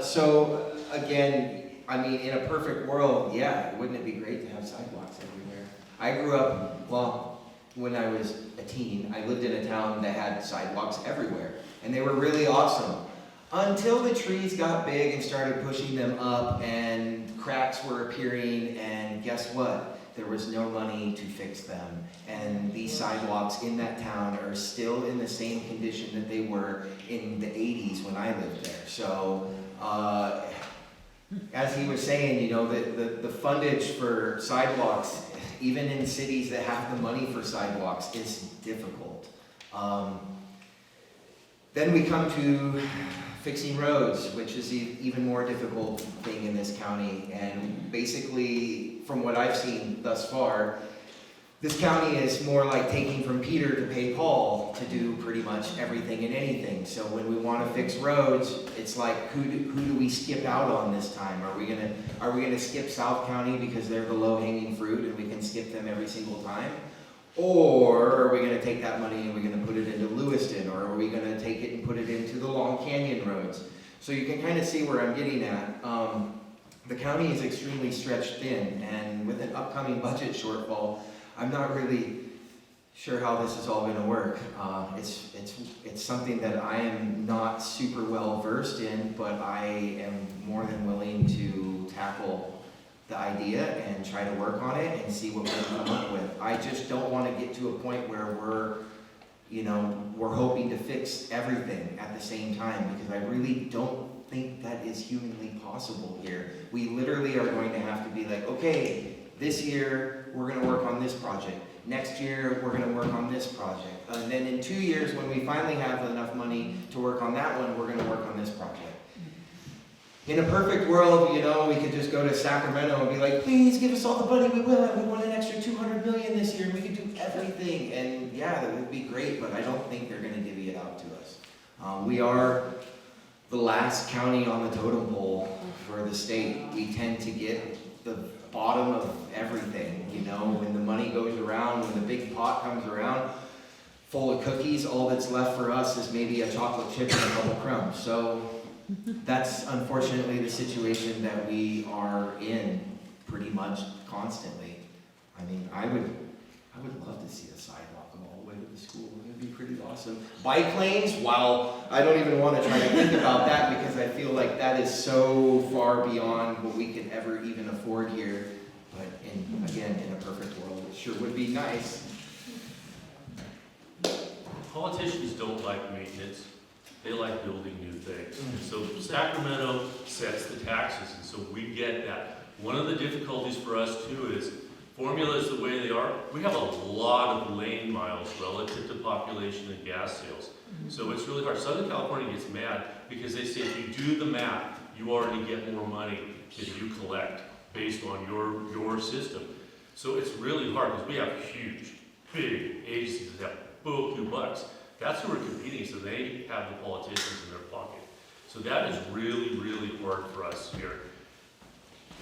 So again, I mean, in a perfect world, yeah, wouldn't it be great to have sidewalks everywhere? I grew up, well, when I was a teen, I lived in a town that had sidewalks everywhere, and they were really awesome. Until the trees got big and started pushing them up, and cracks were appearing, and guess what? There was no money to fix them. And these sidewalks in that town are still in the same condition that they were in the 80s when I lived there. So, as he was saying, you know, the fundage for sidewalks, even in cities that have the money for sidewalks, is difficult. Then we come to fixing roads, which is the even more difficult thing in this county. And basically, from what I've seen thus far, this county is more like taking from Peter to pay Paul to do pretty much everything and anything. So when we want to fix roads, it's like, who do we skip out on this time? Are we gonna skip South County because they're the low-hanging fruit and we can skip them every single time? Or are we going to take that money and we're going to put it into Lewiston? Or are we going to take it and put it into the Long Canyon roads? So you can kind of see where I'm getting at. The county is extremely stretched thin, and with an upcoming budget shortfall, I'm not really sure how this is all going to work. It's something that I am not super well versed in, but I am more than willing to tackle the idea and try to work on it and see what we can come up with. I just don't want to get to a point where we're hoping to fix everything at the same time, because I really don't think that is humanly possible here. We literally are going to have to be like, okay, this year we're going to work on this project. Next year we're going to work on this project. And then in 2 years, when we finally have enough money to work on that one, we're going to work on this project. In a perfect world, we could just go to Sacramento and be like, please give us all the money we want. We want an extra $200 million this year, and we could do everything. And yeah, that would be great, but I don't think they're going to divvy it out to us. We are the last county on the totem pole for the state. We tend to get the bottom of everything. When the money goes around, when the big pot comes around, full of cookies, all that's left for us is maybe a chocolate chip and a couple crumbs. So that's unfortunately the situation that we are in pretty much constantly. I mean, I would love to see a sidewalk go all the way to the school. It would be pretty awesome. Bike lanes, wow, I don't even want to try to think about that, because I feel like that is so far beyond what we could ever even afford here. But again, in a perfect world, it sure would be nice. Politicians don't like maintenance. They like building new things. And so Sacramento sets the taxes, and so we get that. One of the difficulties for us too is formulas the way they are. We have a lot of lane miles relative to population and gas sales. So it's really hard. Southern California gets mad because they say if you do the math, you already get more money than you collect based on your system. So it's really hard because we have huge, big agencies that have beaucoup bucks. That's who we're competing, so they have the politicians in their pocket. So that is really, really hard for us here.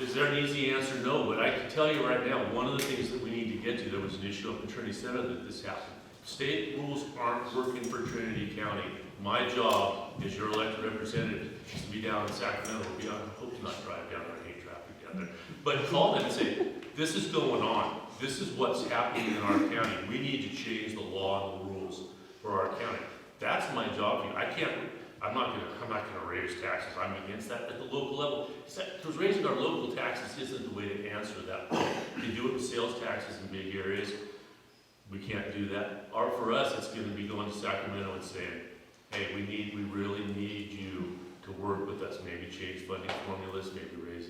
Is there an easy answer? No, but I can tell you right now, one of the things that we need to get to, there was an issue up in Trinity Center that this happened. State rules aren't working for Trinity County. My job as your elected representative is to be down in Sacramento, I hope to not drive down there, I hate traffic down there. But call them and say, this is going on. This is what's happening in our county. We need to change the law and the rules for our county. That's my job. I'm not gonna raise taxes. I'm against that at the local level. Because raising our local taxes isn't the way to answer that. You do it with sales taxes in big areas. we can't do that. Or for us, it's gonna be going to Sacramento and saying, hey, we really need you to work with us, maybe change funding formulas, maybe raise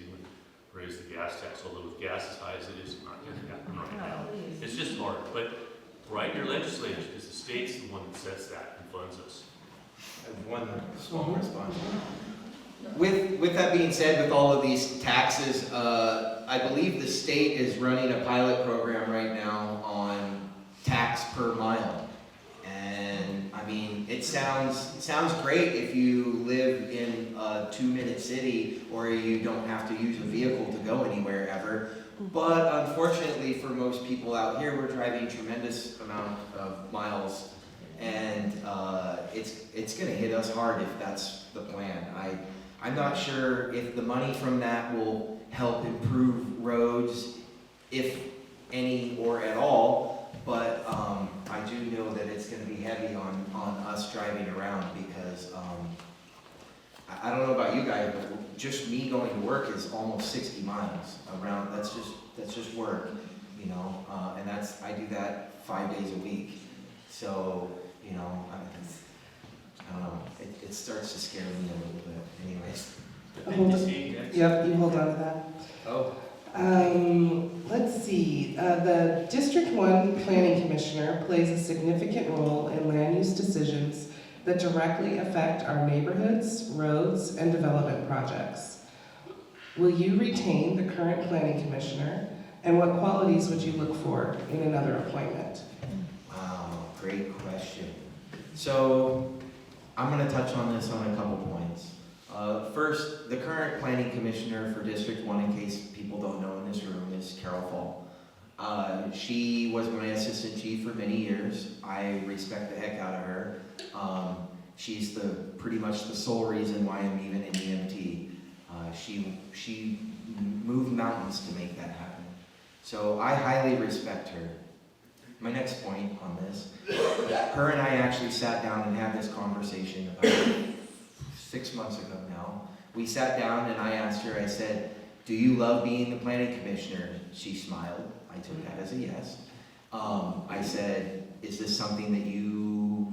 the gas tax, although with gas as high as it is, not gonna happen right now. It's just hard, but write your legislators, because the state's the one that sets that and funds us. I have one small response. With that being said, with all of these taxes, I believe the state is running a pilot program right now on tax per mile. And I mean, it sounds great if you live in a 2-minute city or you don't have to use a vehicle to go anywhere ever. But unfortunately for most people out here, we're driving tremendous amount of miles, and it's going to hit us hard if that's the plan. I'm not sure if the money from that will help improve roads, if any or at all, but I do know that it's going to be heavy on us driving around, because I don't know about you guys, but just me going to work is almost 60 miles around. That's just work, you know, and I do that 5 days a week. So, you know, I don't know, it starts to scare me a little bit. Anyways. Yep, you hold on to that. Oh. Let's see, the District 1 Planning Commissioner plays a significant role in land use decisions that directly affect our neighborhoods, roads, and development projects. Will you retain the current Planning Commissioner, and what qualities would you look for in another appointment? Wow, great question. So, I'm going to touch on this on a couple points. First, the current Planning Commissioner for District 1, in case people don't know in this room, is Carol Fall. She was my assistant chief for many years. I respect the heck out of her. She's pretty much the sole reason why I'm even in EMT. She moved mountains to make that happen. So I highly respect her. My next point on this, her and I actually sat down and had this conversation about 6 months ago now. We sat down and I asked her, I said, do you love being the planning commissioner? She smiled. I took that as a yes. I said, is this something that you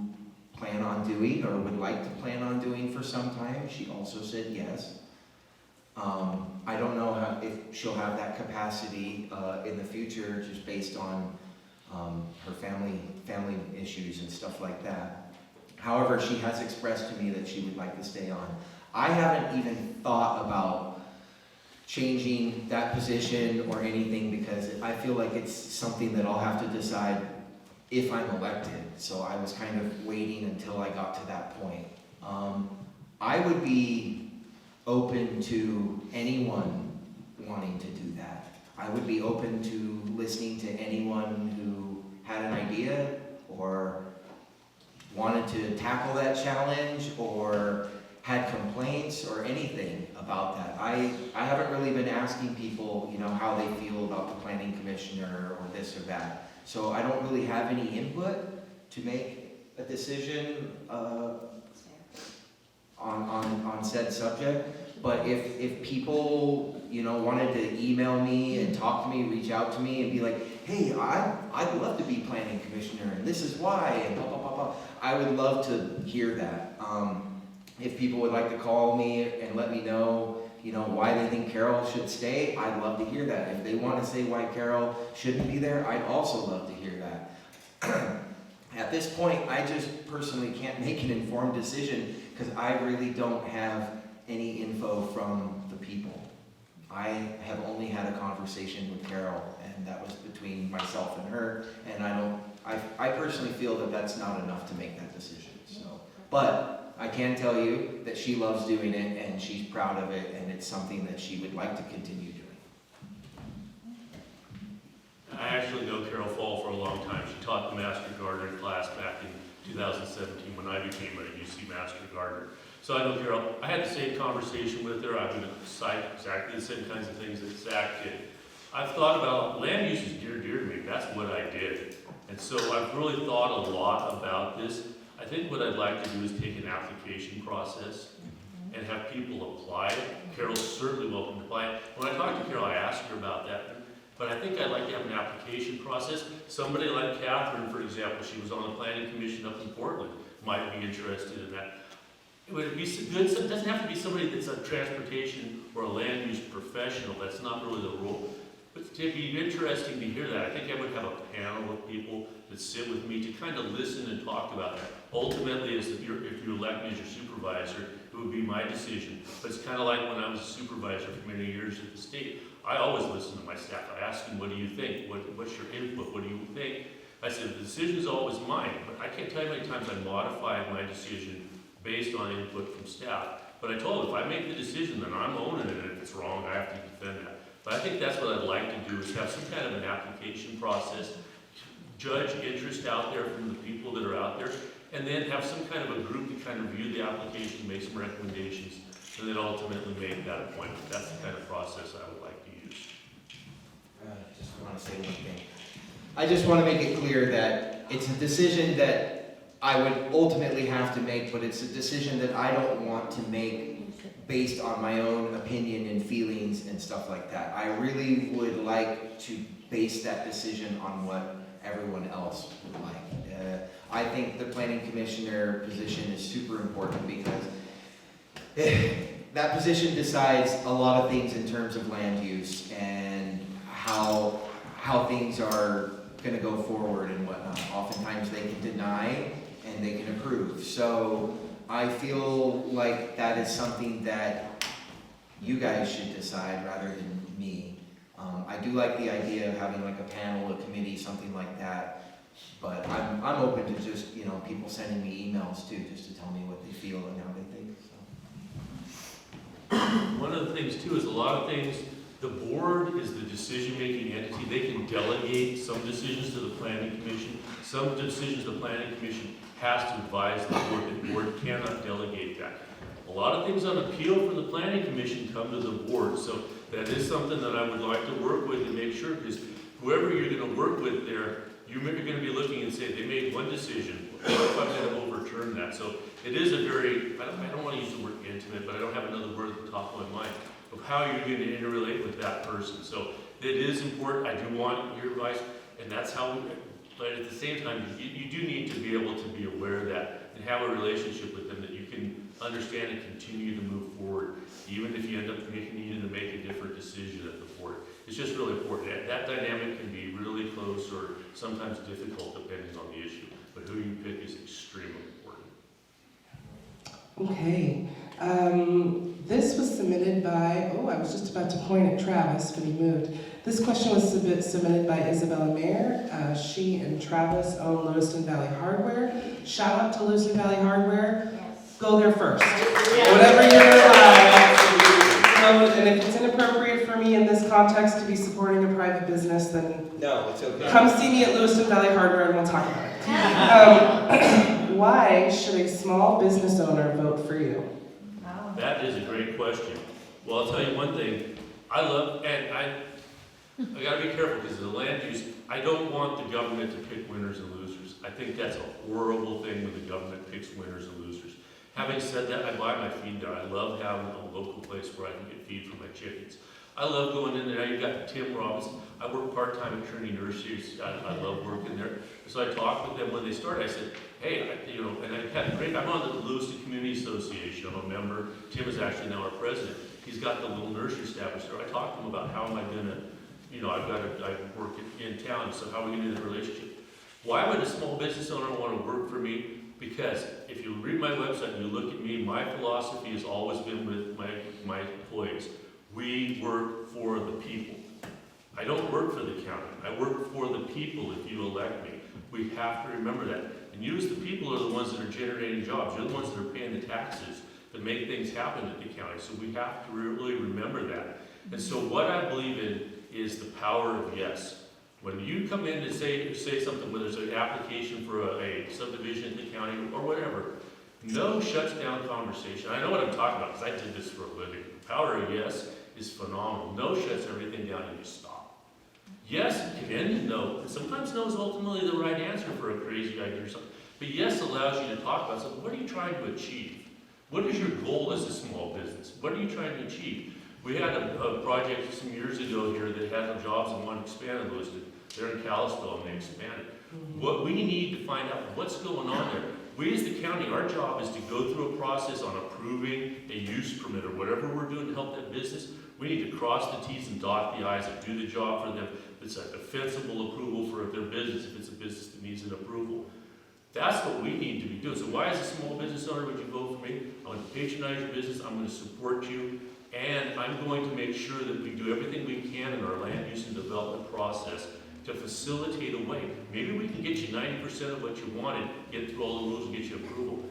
plan on doing or would like to plan on doing for some time? She also said yes. I don't know if she'll have that capacity in the future, just based on her family issues and stuff like that. However, she has expressed to me that she would like to stay on. I haven't even thought about changing that position or anything, because I feel like it's something that I'll have to decide if I'm elected. So I was kind of waiting until I got to that point. I would be open to anyone wanting to do that. I would be open to listening to anyone who had an idea or wanted to tackle that challenge or had complaints or anything about that. I haven't really been asking people, you know, how they feel about the planning commissioner or this or that. So I don't really have any input to make a decision on said subject. But if people, you know, wanted to email me and talk to me, reach out to me and be like, hey, I'd love to be planning commissioner and this is why, and blah, blah, blah, blah, I would love to hear that. If people would like to call me and let me know, you know, why they think Carol should stay, I'd love to hear that. If they want to say why Carol shouldn't be there, I'd also love to hear that. At this point, I just personally can't make an informed decision because I really don't have any info from the people. I have only had a conversation with Carol, and that was between myself and her, and I personally feel that that's not enough to make that decision. So, but I can tell you that she loves doing it, and she's proud of it, and it's something that she would like to continue doing. I actually know Carol Fall for a long time. She taught the Master Gardener class back in 2017 when I became a UC Master Gardener. So I know Carol. I had the same conversation with her. I'm going to cite exactly the same kinds of things that Zach did. I've thought about land use is dear to me. That's what I did. And so I've really thought a lot about this. I think what I'd like to do is take an application process and have people apply. Carol's certainly welcome to apply. When I talked to Carol, I asked her about that. But I think I'd like to have an application process. Somebody like Catherine, for example, she was on the planning commission up in Portland, might be interested in that. It would be so good, so it doesn't have to be somebody that's a transportation or a land use professional, that's not really the rule. But it'd be interesting to hear that. I think I would have a panel of people that sit with me to kind of listen and talk about that. Ultimately, if you elect me as your supervisor, it would be my decision. But it's kind of like when I was a supervisor for many years at the state. I always listen to my staff. I ask them, what do you think? What's your input? What do you think? I said, the decision is always mine, but I can't tell you how many times I modified my decision based on input from staff. But I told them, if I make the decision, then I'm owning it, and if it's wrong, I have to defend that. But I think that's what I'd like to do, is have some kind of an application process, judge interest out there from the people that are out there, and then have some kind of a group to kind of review the application, make some recommendations, and then ultimately make that appointment. That's the kind of process I would like to use. Just want to say one thing. I just want to make it clear that it's a decision that I would ultimately have to make, but it's a decision that I don't want to make based on my own opinion and feelings and stuff like that. I really would like to base that decision on what everyone else would like. I think the planning commissioner position is super important because that position decides a lot of things in terms of land use and how things are going to go forward and whatnot. Oftentimes they can deny and they can approve. So I feel like that is something that you guys should decide rather than me. I do like the idea of having like a panel, a committee, something like that. But I'm open to just, people sending me emails too, just to tell me what they feel and how they think. So. One of the things too is a lot of things, the board is the decision-making entity. They can delegate some decisions to the planning commission. Some decisions the planning commission has to advise the board. The board cannot delegate that. A lot of things on appeal from the planning commission come to the board. So that is something that I would like to work with and make sure, because whoever you're going to work with there, you're going to be looking and say, they made one decision, what if I'm going to overturn that? So it is a very, I don't want to use the word intimate, but I don't have another word at the top of my mind, of how you're going to interrelate with that person. So it is important. I do want your advice, and that's how we, but at the same time, you do need to be able to be aware of that and have a relationship with them that you can understand and continue to move forward, even if you end up needing to make a different decision at the board. It's just really important. That dynamic can be really close or sometimes difficult depending on the issue, but who you pick is extremely important. Okay. This was submitted by, I was just about to point at Travis, but he moved. This question was submitted by Isabella Mayer. She and Travis own Lewiston Valley Hardware. Shout out to Lewiston Valley Hardware. Yes. Go there first. Yes. Whatever you're allowed. And if it's inappropriate for me in this context to be supporting a private business, then No, it's okay. come see me at Lewiston Valley Hardware and we'll talk about it. Why should a small business owner vote for you? Wow. That is a great question. Well, I'll tell you one thing. I love, and I gotta be careful because of the land use. I don't want the government to pick winners and losers. I think that's a horrible thing when the government picks winners and losers. Having said that, I buy my feed there. I love having a local place where I can get feed for my chickens. I love going in there. Now you've got Tim Robinson. I work part-time at Trinity Nurseries. I love working there. So I talked with them when they started. I said, hey, and I had great, I'm on the Lewiston Community Association. I'm a member. Tim is actually now our president. He's got the little nursery established there. I talked to him about how am I going to, I work in town, so how are we going to do the relationship? Why would a small business owner want to work for me? Because if you read my website and you look at me, my philosophy has always been with my employees. We work for the people. I don't work for the county. I work for the people if you elect me. We have to remember that. And you as the people are the ones that are generating jobs. You're the ones that are paying the taxes that make things happen at the county. So we have to really remember that. And so what I believe in is the power of yes. When you come in and say something, whether it's an application for a subdivision in the county or whatever, no shuts down conversation. I know what I'm talking about because I did this for a living. The power of yes is phenomenal. No shuts everything down and you stop. Yes can end in no, and sometimes no is ultimately the right answer for a crazy idea or something. But yes allows you to talk about something. What are you trying to achieve? What is your goal as a small business? What are you trying to achieve? We had a project some years ago here that had some jobs and wanted to expand in Lewiston. They're in Kalispell and they expanded. What we need to find out what's going on there. We as the county, our job is to go through a process on approving a use permit or whatever we're doing to help that business. We need to cross the T's and dot the I's and do the job for them. If it's a defensible approval for their business, if it's a business that needs an approval. That's what we need to be doing. So why, as a small business owner, would you vote for me? I'm going to patronize your business, I'm going to support you, and I'm going to make sure that we do everything we can in our land use and development process to facilitate a way. Maybe we can get you 90% of what you wanted, get through all the rules and get you approval.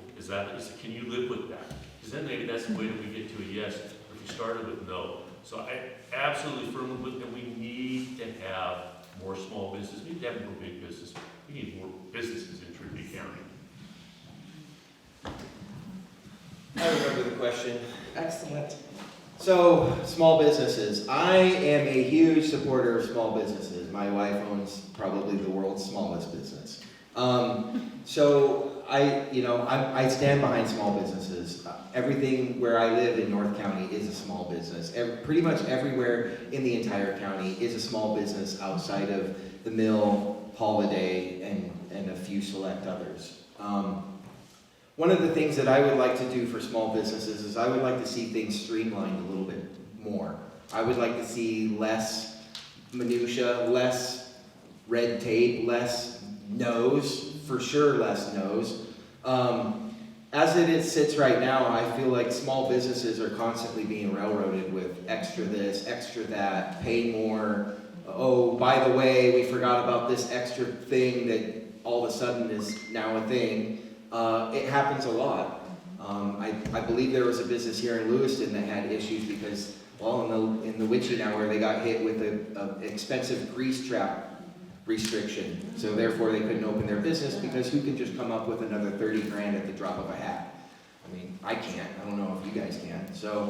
Can you live with that? Because then maybe that's the way that we get to a yes, or if you started with no. So I absolutely firmly believe that we need to have more small business. We need to have more big business. We need more businesses in Trinity County. I remember the question. Excellent. So, small businesses. I am a huge supporter of small businesses. My wife owns probably the world's smallest business. So I stand behind small businesses. Everything where I live in North County is a small business. Pretty much everywhere in the entire county is a small business outside of the mill, Holiday, and a few select others. One of the things that I would like to do for small businesses is I would like to see things streamlined a little bit more. I would like to see less minutia, less red tape, less no's, for sure less no's. As it sits right now, I feel like small businesses are constantly being railroaded with extra this, extra that, pay more. Oh, by the way, we forgot about this extra thing that all of a sudden is now a thing. It happens a lot. I believe there was a business here in Lewiston that had issues because, well, in the witching hour, they got hit with an expensive grease trap restriction. So therefore, they couldn't open their business because who can just come up with another 30 grand at the drop of a hat? I mean, I can't. I don't know if you guys can. So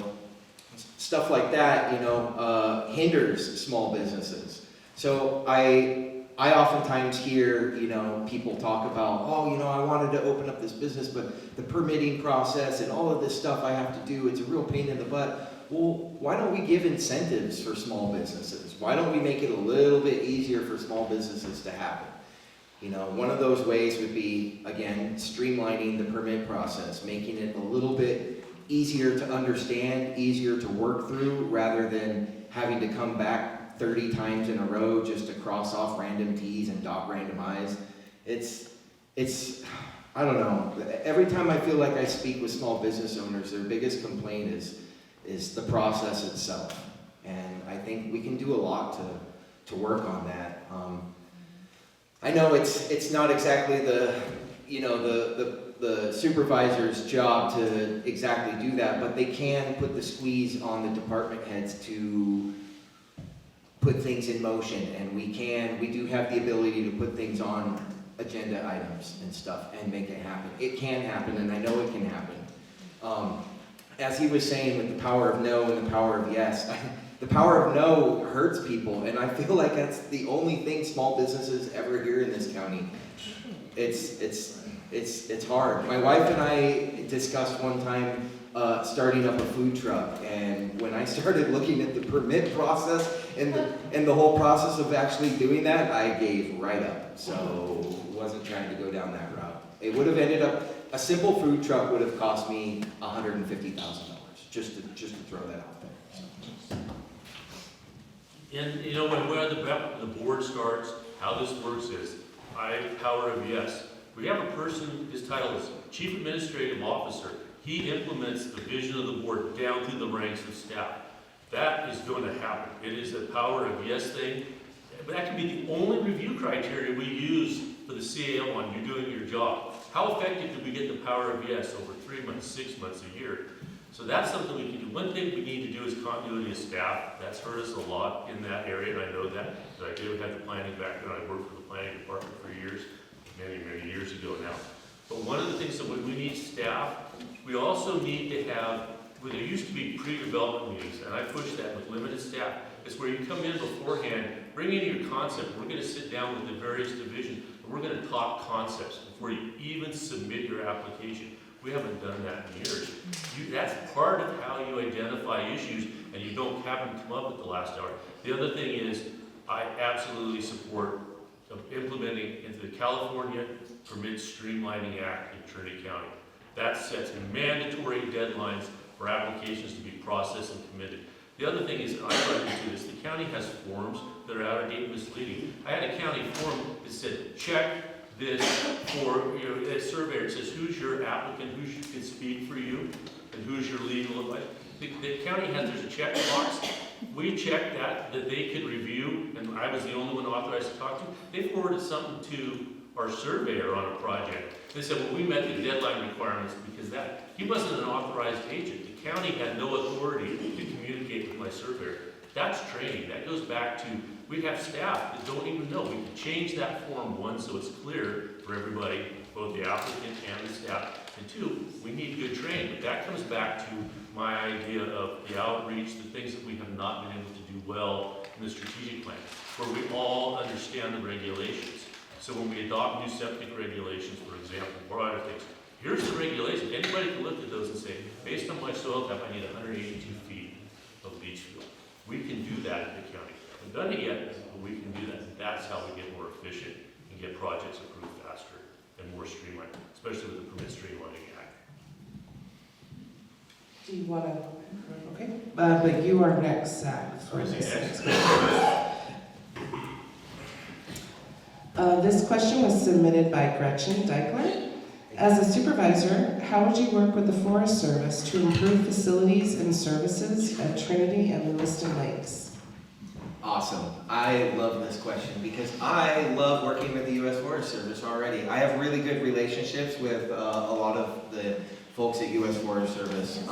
stuff like that, hinders small businesses. So I oftentimes hear, people talk about, I wanted to open up this business, but the permitting process and all of this stuff I have to do, it's a real pain in the butt. Well, why don't we give incentives for small businesses? Why don't we make it a little bit easier for small businesses to happen? One of those ways would be, again, streamlining the permit process, making it a little bit easier to understand, easier to work through, rather than having to come back 30 times in a row just to cross off random T's and dot random I's. It's I don't know. Every time I feel like I speak with small business owners, their biggest complaint is the process itself. And I think we can do a lot to work on that. I know it's not exactly the supervisor's job to exactly do that, but they can put the squeeze on the department heads to put things in motion, and we do have the ability to put things on agenda items and stuff and make it happen. It can happen, and I know it can happen. As he was saying, with the power of no and the power of yes, the power of no hurts people, and I feel like that's the only thing small businesses ever hear in this county. It's hard. My wife and I discussed one time starting up a food truck, and when I started looking at the permit process and the whole process of actually doing that, I gave right up. So wasn't trying to go down that route. It would have ended up, a simple food truck would have cost me $150,000 just to throw that out there. So. And when the board starts, how this works is, power of yes. We have a person, his title is Chief Administrative Officer. He implements the vision of the board down through the ranks of staff. That is going to happen. It is a power of yes thing. But that can be the only review criteria we use for the CAO on you doing your job. How effective did we get the power of yes over 3 months, 6 months, a year? So that's something we can do. One thing we need to do is continuity of staff. That's hurt us a lot in that area, and I know that. I do have the planning background. I worked for the planning department for years, many, many years ago now. But one of the things that we need staff, we also need to have, there used to be pre-development meetings, and I push that with limited staff. It's where you come in beforehand, bring in your concept. We're going to sit down with the various divisions, and we're going to talk concepts before you even submit your application. We haven't done that in years. That's part of how you identify issues, and you don't have them come up at the last hour. The other thing is, I absolutely support implementing into the California Permit Streamlining Act in Trinity County. That sets mandatory deadlines for applications to be processed and committed. The other thing is, I run into this, the county has forms that are out of date and misleading. I had a county form that said, check this for a surveyor. It says, who's your applicant, who can speak for you, and who's your legal advice. The county has, there's a checkbox. We checked that they could review, and I was the only one authorized to talk to. They forwarded something to our surveyor on a project. They said, well, we met the deadline requirements because he wasn't an authorized agent. The county had no authority to communicate with my surveyor. That's training. That goes back to, we have staff that don't even know. We can change that form, one, so it's clear for everybody, both the applicant and the staff. And two, we need good training. But that comes back to my idea of the outreach, the things that we have not been able to do well in the strategic plan, where we all understand the regulations. So when we adopt new septic regulations, for example, or other things, here's the regulations. Anybody can look at those and say, based on my soil type, I need 182 feet of leach field. We can do that in the county. We haven't done it yet, but we can do that. That's how we get more efficient and get projects approved faster and more streamlined, especially with the Permit Streamlining Act. Do you want to? Okay. But you are next, Zach. For this next question. This question was submitted by Gretchen Deichler. As a supervisor, how would you work with the Forest Service to improve facilities and services at Trinity and Lewiston Lakes? Awesome. I love this question because I love working with the U.S. Forest Service already. I have really good relationships with a lot of the folks at U.S. Forest Service.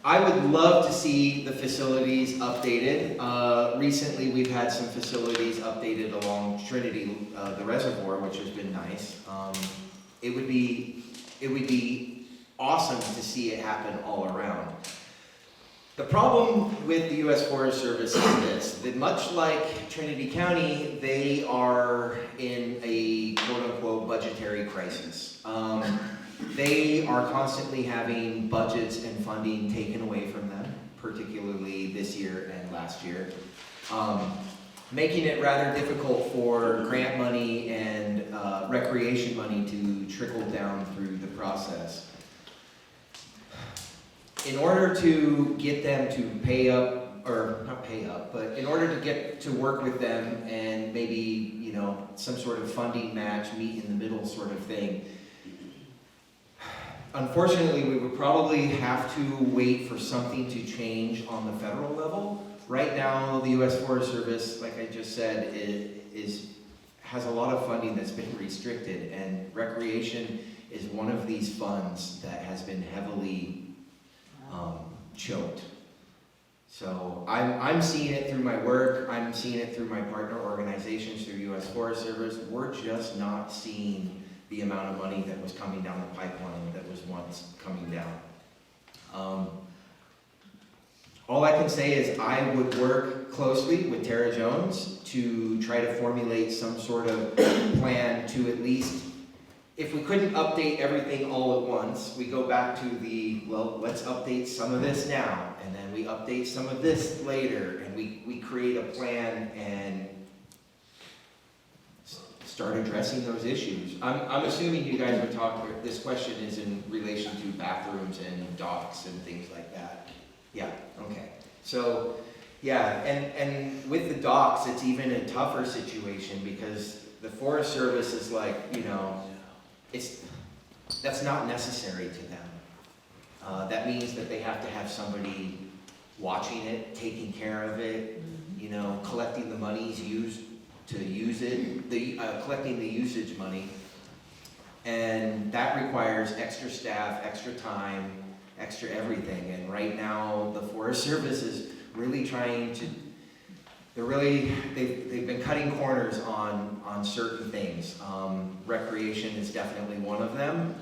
I would love to see the facilities updated. Recently, we've had some facilities updated along Trinity, the reservoir, which has been nice. It would be awesome to see it happen all around. The problem with the U.S. Forest Service is this, that much like Trinity County, they are in a quote-unquote budgetary crisis. They are constantly having budgets and funding taken away from them, particularly this year and last year, making it rather difficult for grant money and recreation money to trickle down through the process. In order to get them to pay up, or not pay up, but in order to get to work with them and maybe, some sort of funding match, meet in the middle sort of thing, unfortunately, we would probably have to wait for something to change on the federal level. Right now, the U.S. Forest Service, like I just said, has a lot of funding that's been restricted, and recreation is one of these funds that has been heavily choked. So I'm seeing it through my work, I'm seeing it through my partner organizations, through U.S. Forest Service. We're just not seeing the amount of money that was coming down the pipeline that was once coming down. All I can say is I would work closely with Tara Jones to try to formulate some sort of plan to at least, if we couldn't update everything all at once, we go back to let's update some of this now, and then we update some of this later, and we create a plan and start addressing those issues. I'm assuming you guys are talking, this question is in relation to bathrooms and docks and things like that. Yeah, okay. So, yeah, and with the docks, it's even a tougher situation because the Forest Service is like, that's not necessary to them. That means that they have to have somebody watching it, taking care of it, collecting the monies used to use it, collecting the usage money. And that requires extra staff, extra time, extra everything. And right now, the Forest Service is really trying to, they've been cutting corners on certain things. Recreation is definitely one of them,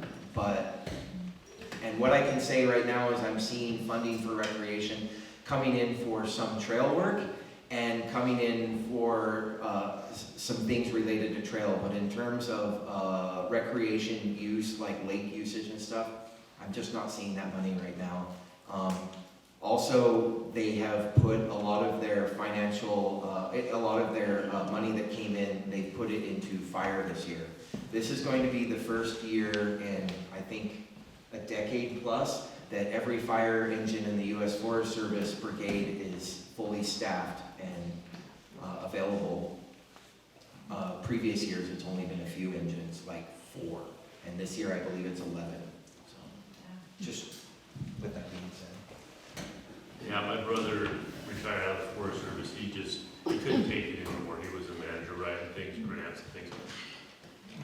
and what I can say right now is I'm seeing funding for recreation coming in for some trail work, and coming in for some things related to trail. But in terms of recreation use, like lake usage and stuff, I'm just not seeing that money right now. Also, they have put a lot of their money that came in, they put it into fire this year. This is going to be the first year in, I think, a decade plus that every fire engine in the U.S. Forest Service brigade is fully staffed and available. Previous years, it's only been a few engines, like 4, and this year I believe it's 11. So, just with that being said. Yeah, my brother retired out of the Forest Service. He couldn't take it anymore. He was a manager writing things, grants and things.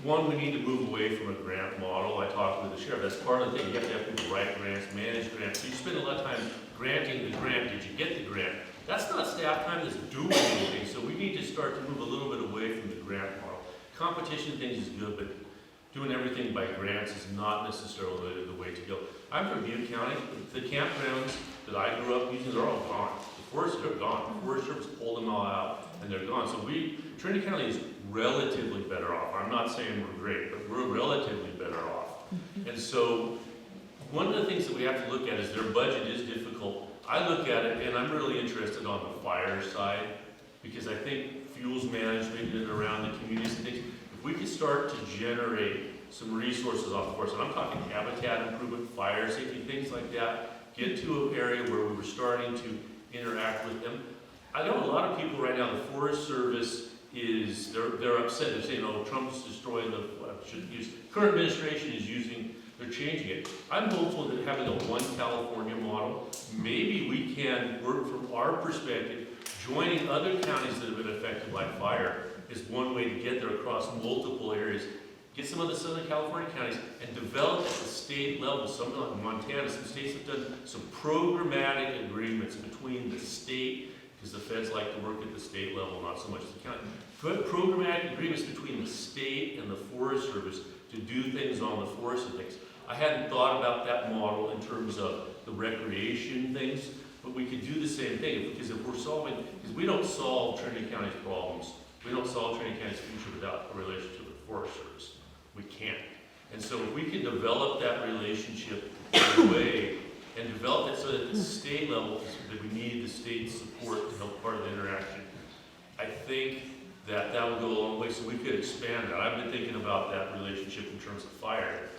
One, we need to move away from a grant model. I talked with the sheriff. That's part of the thing. You have to have people write grants, manage grants. So you spend a lot of time granting the grant. Did you get the grant? That's not staff time that's doing anything. So we need to start to move a little bit away from the grant model. Competition things is good, but doing everything by grants is not necessarily the way to go. I'm from Butte County. The campgrounds that I grew up using, they're all gone. They're gone. The Forest Service pulled them all out, and they're gone. So Trinity County is relatively better off. I'm not saying we're great, but we're relatively better off. And so one of the things that we have to look at is their budget is difficult. I look at it, and I'm really interested on the fire side, because I think fuels management and around the communities and things, if we could start to generate some resources off the forest, and I'm talking habitat improvement, fire safety, things like that, get to an area where we were starting to interact with them. I know a lot of people right now, the Forest Service is, they're upset. They're saying, oh, Trump's destroying the, shouldn't use, current administration is using, they're changing it. I'm hopeful that having a one California model, maybe we can work from our perspective, joining other counties that have been affected by fire is one way to get there across multiple areas. Get some of the Southern California counties and develop at the state level, some like Montana, some states have done some programmatic agreements between the state, because the feds like to work at the state level, not so much the county. Put programmatic agreements between the state and the Forest Service to do things on the forest and things. I hadn't thought about that model in terms of the recreation things, but we could do the same thing, because if we're solving, because we don't solve Trinity County's problems, we don't solve Trinity County's future without a relationship with the Forest Service. We can't. And so if we can develop that relationship in a way, and develop it so that at the state level, that we need the state's support to help part of the interaction, I think that will go a long way, so we could expand that. I've been thinking about that relationship in terms of fire,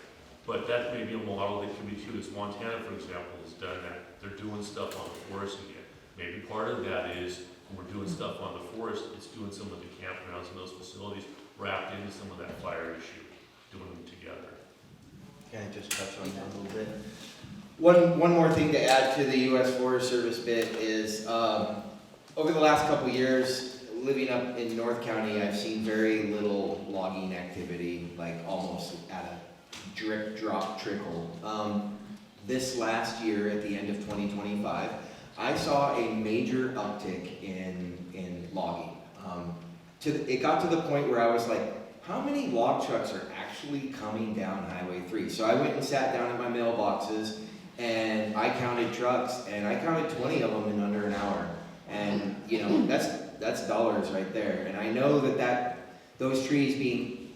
but that may be a model that can be too. As Montana, for example, has done that. They're doing stuff on the forest again. Maybe part of that is when we're doing stuff on the forest, it's doing some of the campgrounds and those facilities wrapped into some of that fire issue, doing them together. Can I just touch on that a little bit? One more thing to add to the U.S. Forest Service bit is over the last couple of years, living up in North County, I've seen very little logging activity, like almost at a drip, drop, trickle. This last year, at the end of 2025, I saw a major uptick in logging. It got to the point where I was like, how many log trucks are actually coming down Highway 3? So I went and sat down in my mailboxes, and I counted trucks, and I counted 20 of them in under an hour. And you know, that's dollars right there. And I know that those trees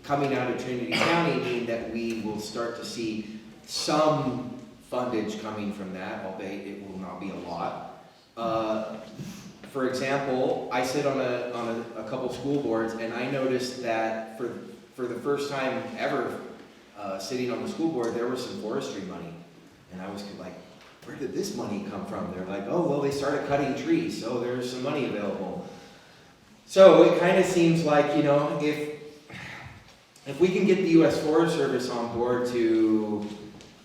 coming out of Trinity County mean that we will start to see some fundage coming from that, albeit it will not be a lot. For example, I sit on a couple school boards, and I noticed that for the first time ever sitting on the school board, there was some forestry money. And I was like, where did this money come from? They're like, oh, well, they started cutting trees, so there's some money available. So it kind of seems like, you know, if we can get the U.S. Forest Service on board to,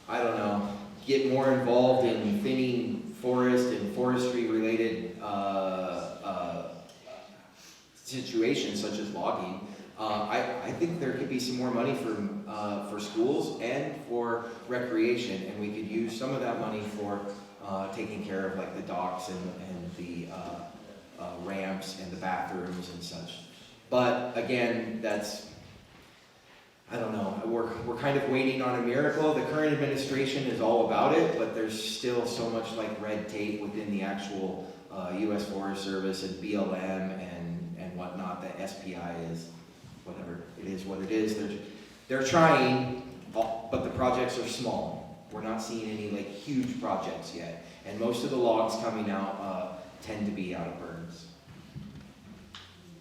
I don't know, get more involved in thinning forest and forestry-related situations such as logging, I think there could be some more money for schools and for recreation, and we could use some of that money for taking care of like the docks and the ramps and the bathrooms and such. But again, I don't know, we're kind of waiting on a miracle. The current administration is all about it, but there's still so much like red tape within the actual U.S. Forest Service and BLM and whatnot. The SPI is whatever it is, what it is. They're trying, but the projects are small. We're not seeing any like huge projects yet, and most of the logs coming out tend to be out of burns.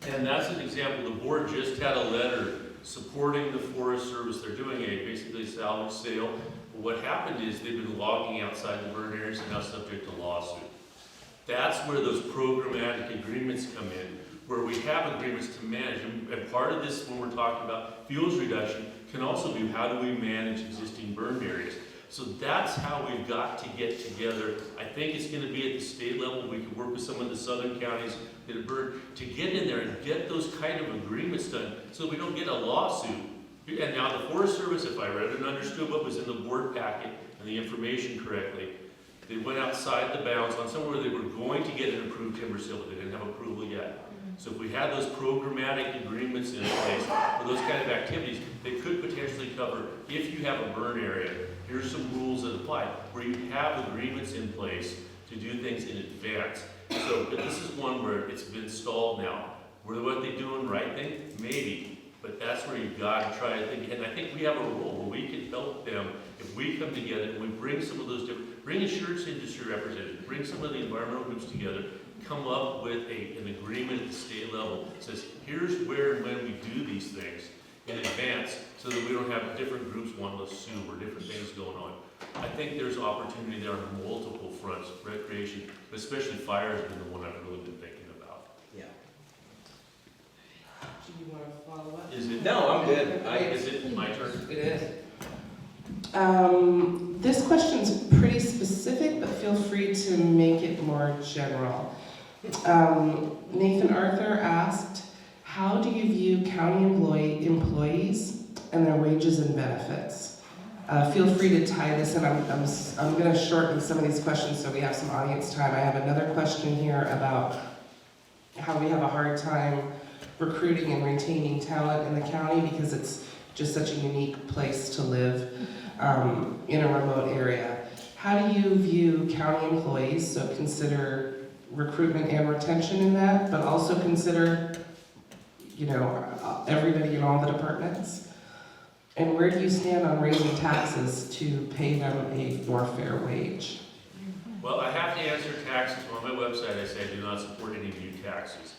And that's an example. The board just had a letter supporting the Forest Service. They're doing basically a salvage sale. But what happened is they've been logging outside the burn areas and now subject to lawsuit. That's where those programmatic agreements come in, where we have agreements to manage. And part of this, when we're talking about fuels reduction, can also be how do we manage existing burn areas. So that's how we've got to get together. I think it's going to be at the state level. We can work with some of the southern counties that have burned to get in there and get those kind of agreements done so we don't get a lawsuit. And now the Forest Service, if I read and understood what was in the board packet and the information correctly, they went outside the bounds on somewhere where they were going to get an approved timber sale, but they didn't have approval yet. So if we had those programmatic agreements in place for those kind of activities, they could potentially cover, if you have a burn area, here's some rules that apply, where you have agreements in place to do things in advance. So, but this is one where it's been stalled now. Were what they doing the right thing? Maybe. But that's where you've got to try to think. And I think we have a role where we can help them if we come together and we bring some of those different, bring insurance industry representatives, bring some of the environmental groups together, come up with an agreement at the state level that says, here's where and when we do these things in advance so that we don't have different groups wanting to sue or different things going on. I think there's opportunity there on multiple fronts, recreation, but especially fire has been the one I've really been thinking about. Yeah. Do you want to follow up? Is it? No, I'm good. Is it my turn? It is. This question's pretty specific, but feel free to make it more general. Nathan Arthur asked, how do you view county employees and their wages and benefits? Feel free to tie this in. I'm going to shorten some of these questions so we have some audience time. I have another question here about how we have a hard time recruiting and retaining talent in the county because it's just such a unique place to live in a remote area. How do you view county employees? So consider recruitment and retention in that, but also consider, everybody in all the departments. And where do you stand on raising taxes to pay them a more fair wage? Well, I have to answer taxes. On my website, I say I do not support any new taxes.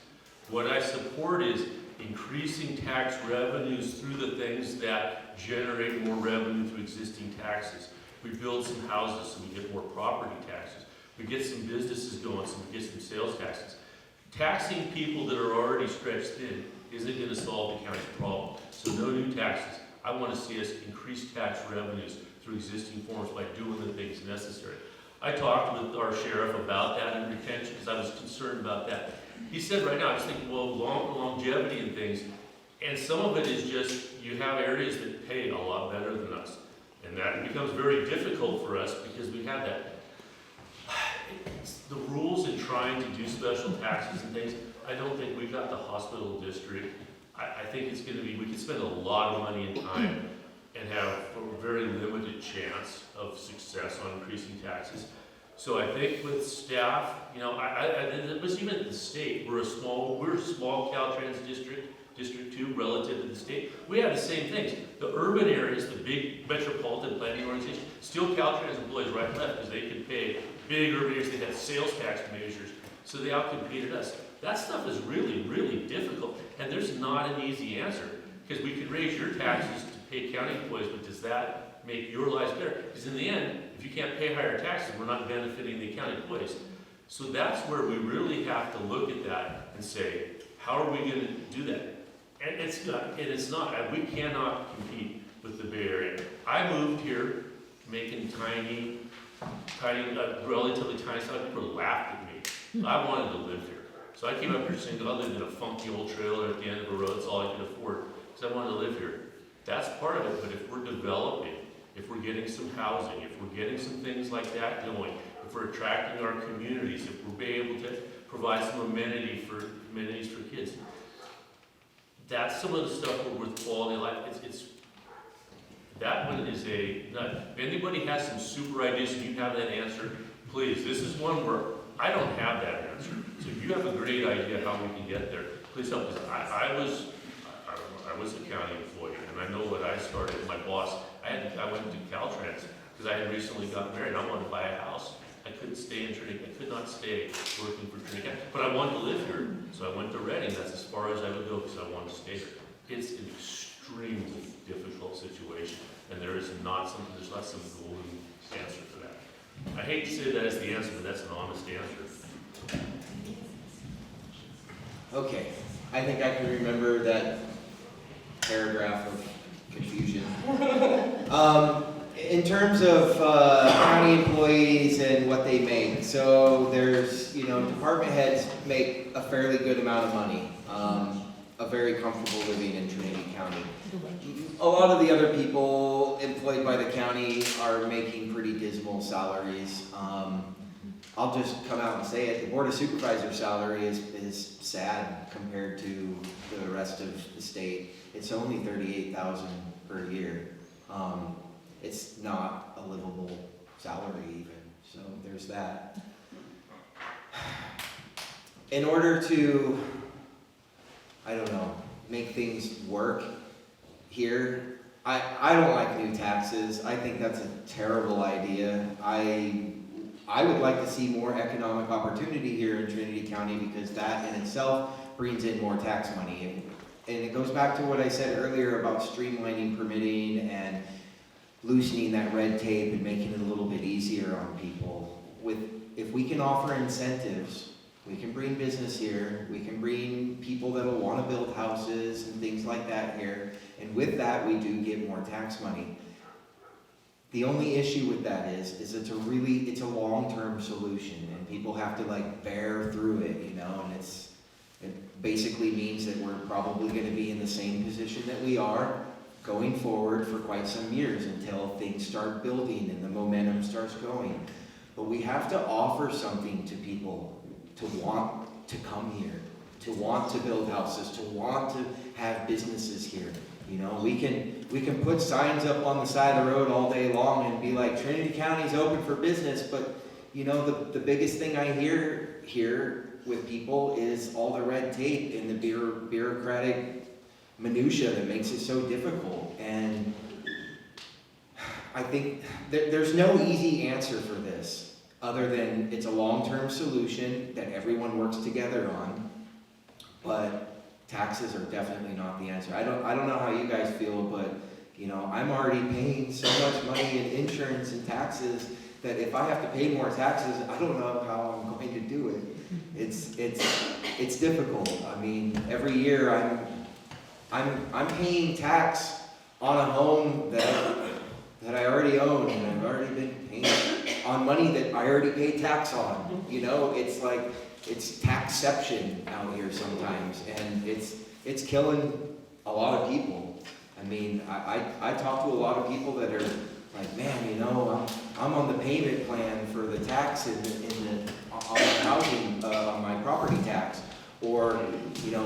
What I support is increasing tax revenues through the things that generate more revenue through existing taxes. We build some houses so we get more property taxes. We get some businesses going so we get some sales taxes. Taxing people that are already stretched thin isn't going to solve the county's problem. So no new taxes. I want to see us increase tax revenues through existing forms by doing the things necessary. I talked with our sheriff about that in retention because I was concerned about that. He said right now, I was thinking, well, longevity and things, and some of it is just you have areas that pay a lot better than us. And that becomes very difficult for us because we have that. The rules in trying to do special taxes and things, I don't think we've got the hospital district. I think it's going to be, we can spend a lot of money and time and have a very limited chance of success on increasing taxes. So I think with staff, it was even at the state, we're a small Caltrans District 2 relative to the state. We have the same things. The urban areas, the big metropolitan planning organizations, still Caltrans employees right and left because they can pay big urban areas, they had sales tax measures, so they outcompeted us. That stuff is really, really difficult, and there's not an easy answer because we could raise your taxes to pay county employees, but does that make your lives better? Because in the end, if you can't pay higher taxes, we're not benefiting the county employees. So that's where we really have to look at that and say, how are we going to do that? And it's not, we cannot compete with the Bay Area. I moved here making tiny, relatively tiny stuff. People laughed at me. I wanted to live here. So I came up here saying, I lived in a funky old trailer at the end of a road. It's all I could afford because I wanted to live here. That's part of it, but if we're developing, if we're getting some housing, if we're getting some things like that going, if we're attracting our communities, if we're being able to provide some amenities for kids, that's some of the stuff where with quality of life, that one is if anybody has some super ideas and you have that answer, please, this is one where I don't have that answer. answer. So if you have a great idea how we can get there, please help us. I was a county employee, and I know what I started. My boss, I went to Caltrans because I had recently got married. I wanted to buy a house. I couldn't stay in Trinity. I could not stay working for Trinity, but I wanted to live here. So I went to Reading. That's as far as I would go because I wanted to stay here. It's an extremely difficult situation, and there's not some golden answer for that. I hate to say that as the answer, but that's an honest answer. Okay, I think I can remember that paragraph of confusion. In terms of county employees and what they make, so there's, department heads make a fairly good amount of money, a very comfortable living in Trinity County. A lot of the other people employed by the county are making pretty dismal salaries. I'll just come out and say it, the Board of Supervisors salary is sad compared to the rest of the state. It's only $38,000 per year. It's not a livable salary even, so there's that. In order to, make things work here, I don't like new taxes. I think that's a terrible idea. I would like to see more economic opportunity here in Trinity County because that in itself brings in more tax money. And it goes back to what I said earlier about streamlining permitting and loosening that red tape and making it a little bit easier on people. If we can offer incentives, we can bring business here, we can bring people that will want to build houses and things like that here, and with that we do get more tax money. The only issue with that is it's a long-term solution, and people have to bear through it, and it basically means that we're probably going to be in the same position that we are going forward for quite some years until things start building and the momentum starts going. But we have to offer something to people to want to come here, to want to build houses, to want to have businesses here. We can put signs up on the side of the road all day long and be like, Trinity County's open for business, but the biggest thing I hear here with people is all the red tape and the bureaucratic minutia that makes it so difficult. And I think there's no easy answer for this other than it's a long-term solution that everyone works together on, but taxes are definitely not the answer. I don't know how you guys feel, but I'm already paying so much money in insurance and taxes that if I have to pay more taxes, I don't know how I'm going to do it. It's difficult. I mean, every year I'm paying tax on a home that I already own, and I've already been paying on money that I already paid tax on. It's like it's taxception out here sometimes, and it's killing a lot of people. I mean, I talk to a lot of people that are like, man, I'm on the payment plan for the tax on my housing, on my property tax. Or,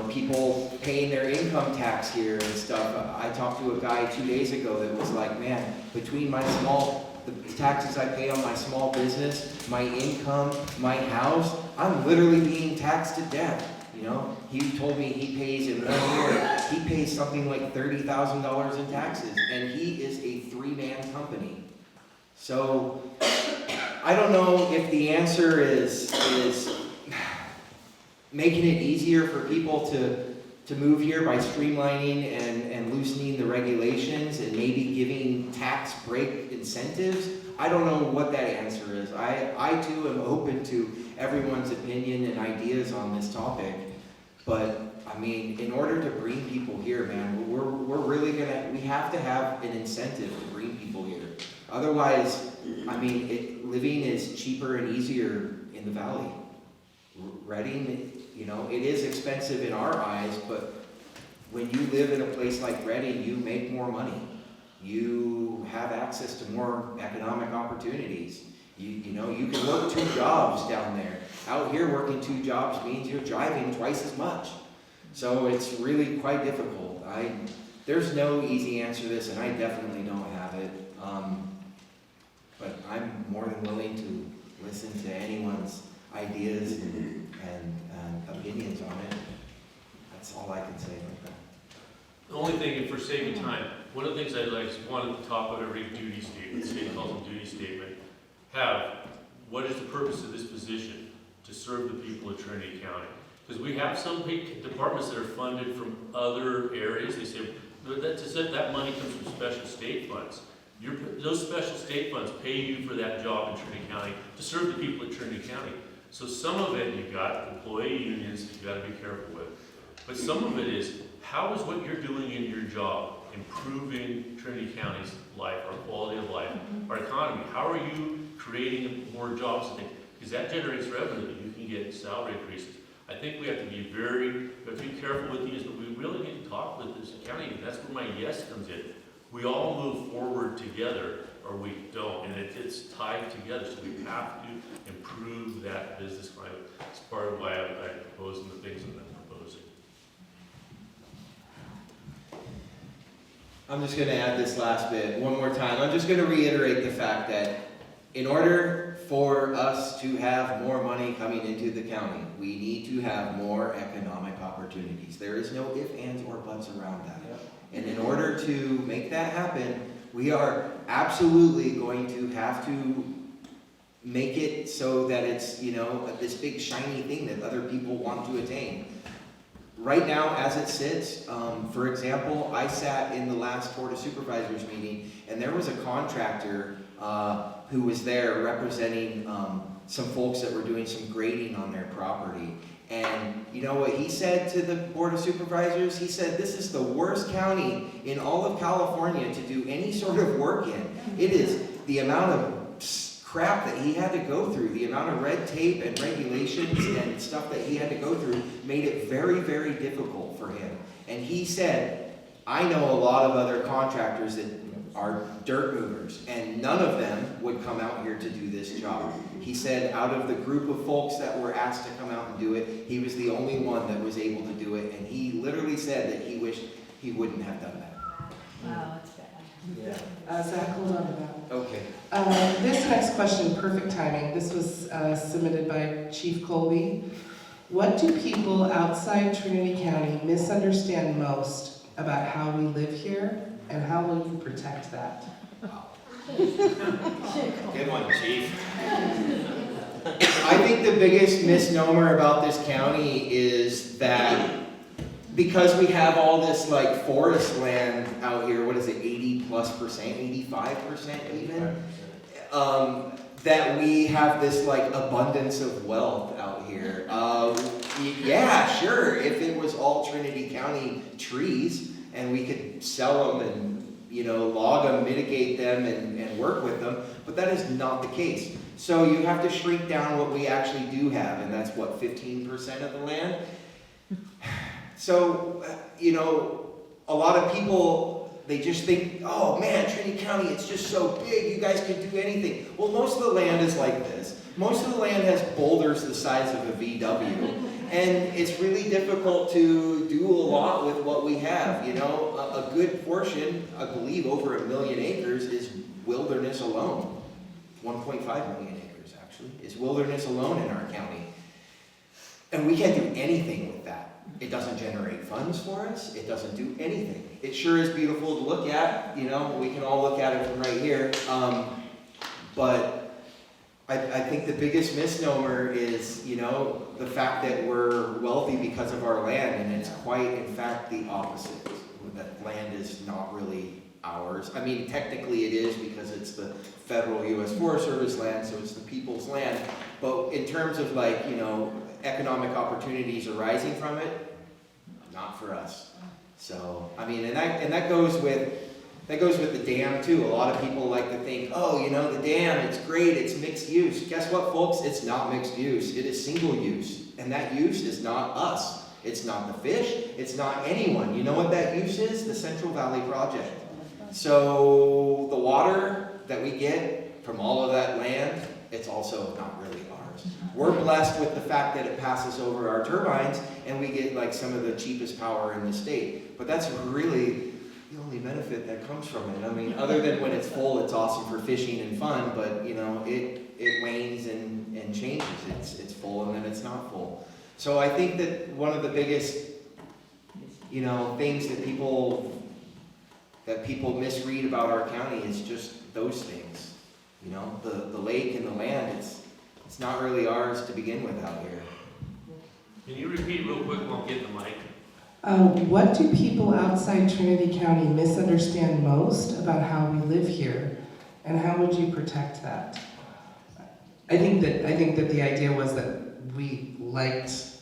people paying their income tax here and stuff. I talked to a guy 2 days ago that was like, man, between the taxes I pay on my small business, my income, my house, I'm literally being taxed to death. He told me he pays in 1 year, he pays something like $30,000 in taxes, and he is a 3-man company. So, I don't know if the answer is making it easier for people to move here by streamlining and loosening the regulations and maybe giving tax break incentives. I don't know what that answer is. I too am open to everyone's opinion and ideas on this topic. But I mean, in order to bring people here, man, we're really we have to have an incentive to bring people here. Otherwise, I mean, living is cheaper and easier in the valley. Reading, it is expensive in our eyes, but when you live in a place like Reading, you make more money. You have access to more economic opportunities. You can work 2 jobs down there. Out here, working 2 jobs means you're driving twice as much. So it's really quite difficult. There's no easy answer to this, and I definitely don't have it. But I'm more than willing to listen to anyone's ideas and all I can say. The only thing, for saving time, one of the things I'd like is one at the top of every duty statement, the state calls them duty statement, what is the purpose of this position? To serve the people of Trinity County. Because we have some departments that are funded from other areas. They say that money comes from special state funds. Those special state funds pay you for that job in Trinity County to serve the people of Trinity County. So some of it you've got employee unions you've got to be careful with. But some of it is, how is what you're doing in your job improving Trinity County's life, our quality of life, our economy? How are you creating more jobs? Because that generates revenue that you can get salary increases. I think we have to be careful with these, but we really need to talk with this county, and that's where my yes comes in. We all move forward together, or we don't, and it's tied together, so we have to improve that business climate. It's part of why I'm proposing the things that I'm proposing. I'm just going to add this last bit one more time. I'm just going to reiterate the fact that in order for us to have more money coming into the county, we need to have more economic opportunities. There is no ifs, ands, or buts around that. And in order to make that happen, we are absolutely going to have to make it so that it's, this big shiny thing that other people want to attain. Right now, as it sits, for example, I sat in the last Board of Supervisors meeting, and there was a contractor who was there representing some folks that were doing some grading on their property. And you know what he said to the Board of Supervisors? He said, this is the worst county in all of California to do any sort of work in. It is the amount of crap that he had to go through, the amount of red tape and regulations and stuff that he had to go through made it very, very difficult for him. And he said, I know a lot of other contractors that are dirt movers, and none of them would come out here to do this job. He said out of the group of folks that were asked to come out and do it, he was the only one that was able to do it, and he literally said that he wished he wouldn't have done that. Wow, that's bad. Yeah. Zach, hold on to that. Okay. This next question, perfect timing. This was submitted by Chief Colby. What do people outside Trinity County misunderstand most about how we live here, and how will you protect that? Good one, Chief. I think the biggest misnomer about this county is that because we have all this like forest land out here, what is it, 80+%, 85% even? That we have this like abundance of wealth out here. Yeah, sure, if it was all Trinity County trees and we could sell them and log them, mitigate them, and work with them, but that is not the case. So you have to shrink down what we actually do have, and that's what, 15% of the land? So, a lot of people, they just think, oh man, Trinity County, it's just so big, you guys can do anything. Well, most of the land is like this. Most of the land has boulders the size of a VW. And it's really difficult to do a lot with what we have. A good portion, I believe over 1 million acres, is wilderness alone. 1.5 million acres, actually, is wilderness alone in our county. And we can't do anything with that. It doesn't generate funds for us. It doesn't do anything. It sure is beautiful to look at. We can all look at it from right here. But I think the biggest misnomer is, the fact that we're wealthy because of our land, and it's quite, in fact, the opposite. That land is not really ours. I mean, technically it is because it's the federal U.S. Forest Service land, so it's the people's land. But in terms of economic opportunities arising from it, not for us. So, I mean, and that goes with the dam too. A lot of people like to think, oh, the dam, it's great, it's mixed use. Guess what, folks? It's not mixed use. It is single use. And that use is not us. It's not the fish. It's not anyone. You know what that use is? The Central Valley Project. So the water that we get from all of that land, it's also not really ours. We're blessed with the fact that it passes over our turbines and we get some of the cheapest power in the state. But that's really the only benefit that comes from it. I mean, other than when it's full, it's awesome for fishing and fun, but it wanes and changes. It's full and then it's not full. So I think that one of the biggest you know, things that people misread about our county is just those things. You know, the lake and the land, it's not really ours to begin with out here. Can you repeat real quick while I'm getting the mic? What do people outside Trinity County misunderstand most about how we live here, and how would you protect that? I think that the idea was that we liked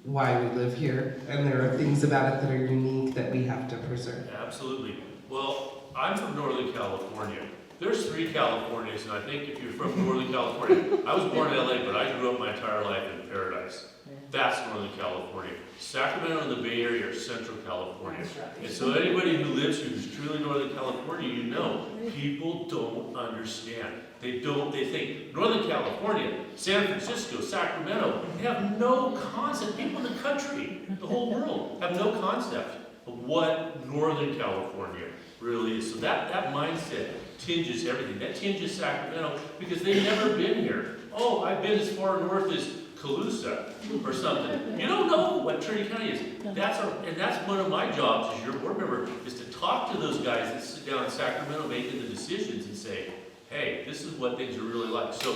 why we live here, and there are things about it that are unique that we have to preserve. Absolutely. Well, I'm from Northern California. There's 3 Californias, and I think if you're from Northern California, I was born in LA, but I grew up my entire life in Paradise. That's Northern California. Sacramento and the Bay Area are Central California. And so anybody who lives here who's truly Northern California, you know, people don't understand. They think Northern California, San Francisco, Sacramento, they have no concept. People in the country, the whole world, have no concept of what Northern California really is. So that mindset tinges everything. That tinges Sacramento because they've never been here. Oh, I've been as far north as Calusa or something. You don't know what Trinity County is. That's one of my jobs as your board member, is to talk to those guys that sit down in Sacramento making the decisions and say, hey, this is what things are really like. So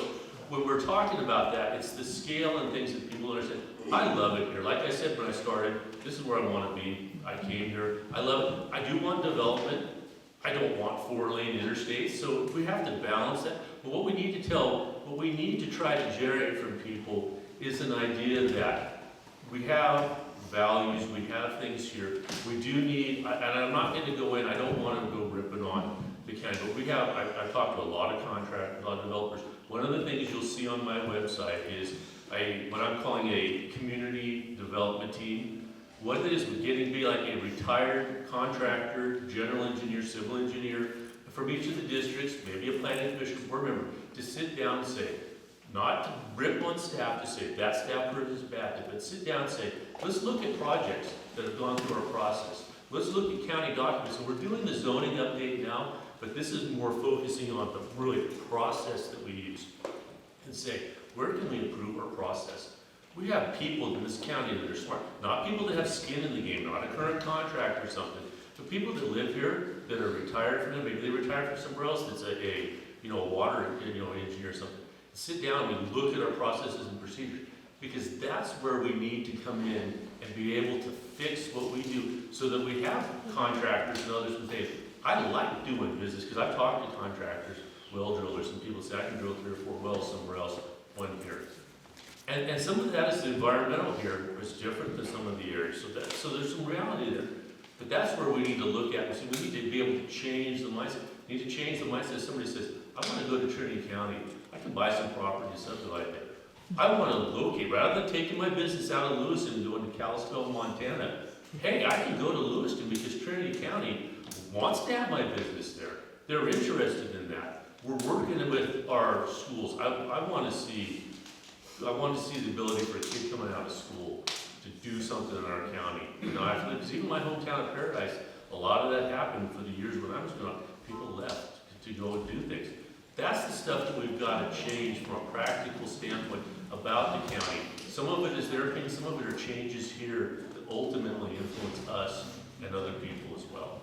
when we're talking about that, it's the scale and things that people understand. I love it here. Like I said when I started, this is where I want to be. I came here. I love it. I do want development. I don't want 4-lane interstates. So we have to balance that. But what we need to try to generate from people is an idea that we have values, we have things here. We do need, and I'm not going to go in, I don't want to go ripping on the county, but I've talked to a lot of contractors, a lot of developers. One of the things you'll see on my website is what I'm calling a community development team. What it is, we're getting to be like a retired contractor, general engineer, civil engineer, from each of the districts, maybe a planning commission board member, to sit down and say, not to rip on staff to say that staff person is bad, but sit down and say, let's look at projects that have gone through our process. Let's look at county documents. And we're doing the zoning update now, but this is more focusing on the process that we use. And say, where can we improve our process? We have people in this county that are smart, not people that have skin in the game, not a current contractor or something, but people that live here that are retired from them. Maybe they retired from somewhere else that's a water engineer or something. Sit down and we look at our processes and procedures, because that's where we need to come in and be able to fix what we do so that we have contractors and others who say, I like doing business, because I've talked to contractors, well drillers, and people say I can drill 3 or 4 wells somewhere else, 1 here. And some of that is the environmental here is different than some of the areas. So there's some reality there. But that's where we need to look at. We need to be able to change the mindset. We need to change the mindset. Somebody says, I want to go to Trinity County. I can buy some property and something like that. I want to locate, rather than taking my business out of Lewison and going to Kalispell, Montana. Hey, I can go to Lewiston because Trinity County wants to have my business there. They're interested in that. We're working with our schools. I want to see the ability for a kid coming out of school to do something in our county. Actually, because even my hometown of Paradise, a lot of that happened for the years when I was growing up. People left to go and do things. That's the stuff that we've got to change from a practical standpoint about the county. Some of it is their opinion, some of it are changes here that ultimately influence us and other people as well.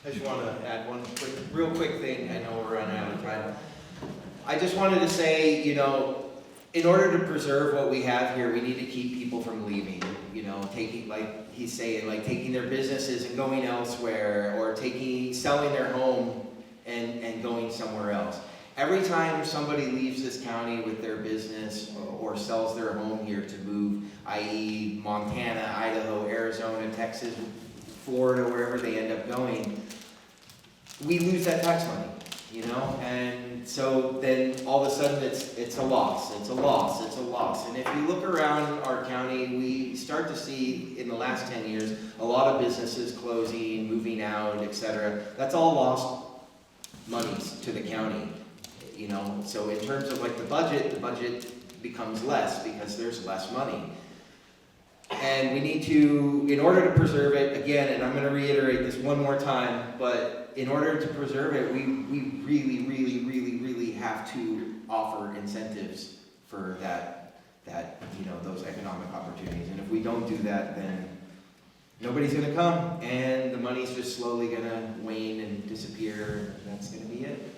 I just want to add one real quick thing. I know we're running out of time. I just wanted to say, in order to preserve what we have here, we need to keep people from leaving. Taking, like he's saying, like taking their businesses and going elsewhere, or selling their home and going somewhere else. Every time somebody leaves this county with their business or sells their home here to move, i.e. Montana, Idaho, Arizona, Texas, Florida, wherever they end up going, we lose that tax money, and so then all of a sudden it's a loss. And if you look around our county, we start to see in the last 10 years a lot of businesses closing, moving out, etc. That's all lost monies to the county. So in terms of like the budget becomes less because there's less money. And we need to, in order to preserve it, again, and I'm going to reiterate this one more time, but in order to preserve it, we really have to offer incentives for that those economic opportunities. And if we don't do that, then, nobody's gonna come, and the money's just slowly gonna wane and disappear, and that's gonna be it.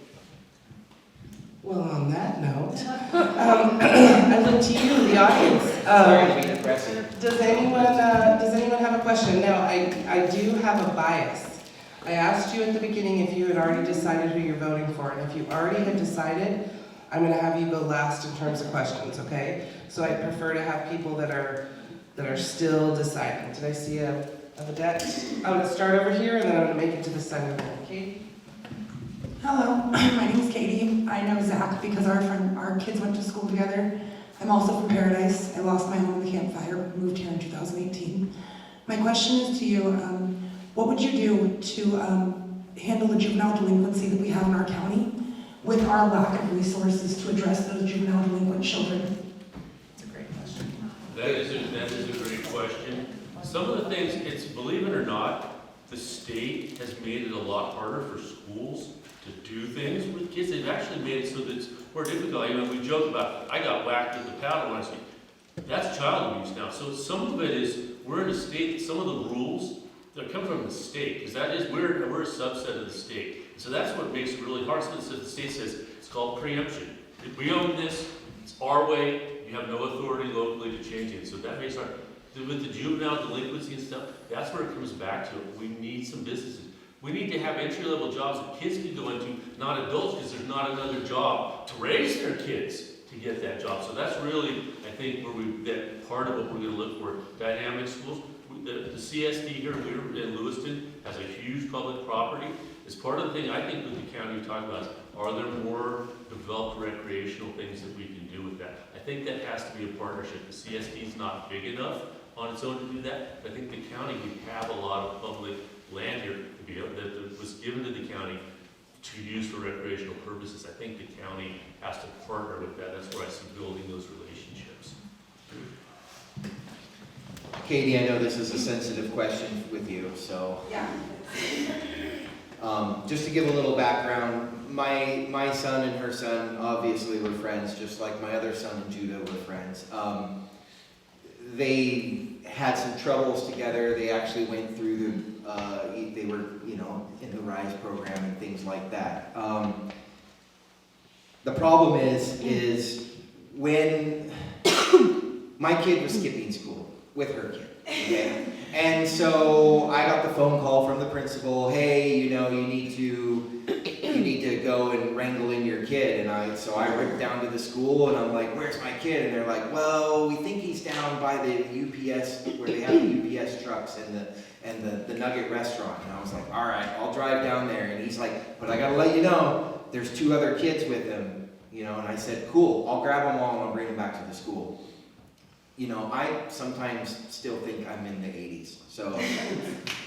Well, on that note, I look to you, the audience. Sorry to be depressing. Does anyone have a question? Now, I do have a bias. I asked you at the beginning if you had already decided who you're voting for, and if you already had decided, I'm gonna have you go last in terms of questions, okay? So I prefer to have people that are still deciding. Did I see a deck? I'm gonna start over here, and then I'm gonna make it to the side of the room. Katie? Hello, my name's Katie. I know Zach because our kids went to school together. I'm also from Paradise. I lost my home in the Camp Fire, moved here in 2018. My question is to you, what would you do to handle the juvenile delinquency that we have in our county with our lack of resources to address those juvenile delinquent children? That's a great question. That is a great question. Some of the things, believe it or not, the state has made it a lot harder for schools to do things with kids. They've actually made it so that it's more difficult. You know, we joke about, I got whacked with the paddle when I said, that's child abuse now. So some of it is, we're in a state, some of the rules, they come from the state, because that is, we're a subset of the state. So that's what makes it really hard. So the state says, it's called preemption. If we own this, it's our way, you have no authority locally to change it. So that makes it hard. With the juvenile delinquency and stuff, that's where it comes back to. We need some businesses. We need to have entry-level jobs that kids can go into, not adults, because there's not another job to raise their kids to get that job. So that's really, I think, that part of what we're going to look for. Dynamic schools. The CSD here in Lewiston has a huge public property. It's part of the thing I think with the county we talked about is, are there more developed recreational things that we can do with that? I think that has to be a partnership. The CSD is not big enough on its own to do that. I think the county, we have a lot of public land here to be able, that was given to the county to use for recreational purposes. I think the county has to partner with that. That's where I see building those relationships. Katie, I know this is a sensitive question with you, so. Yeah. Just to give a little background, my son and her son obviously were friends, just like my other son and Judah were friends. They had some troubles together. They actually went through they were, in the RISE program and things like that. The problem is when my kid was skipping school with her kid, okay? And so I got the phone call from the principal, hey, you need to go and wrangle in your kid. And so I ripped down to the school and I'm like, where's my kid? And they're like, well, we think he's down by the UPS, where they have the UPS trucks and the Nugget restaurant. And I was like, all right, I'll drive down there. And he's like, but I gotta let you know, there's 2 other kids with him, and I said, cool, I'll grab them all and I'll bring them back to the school. I sometimes still think I'm in the 80s. So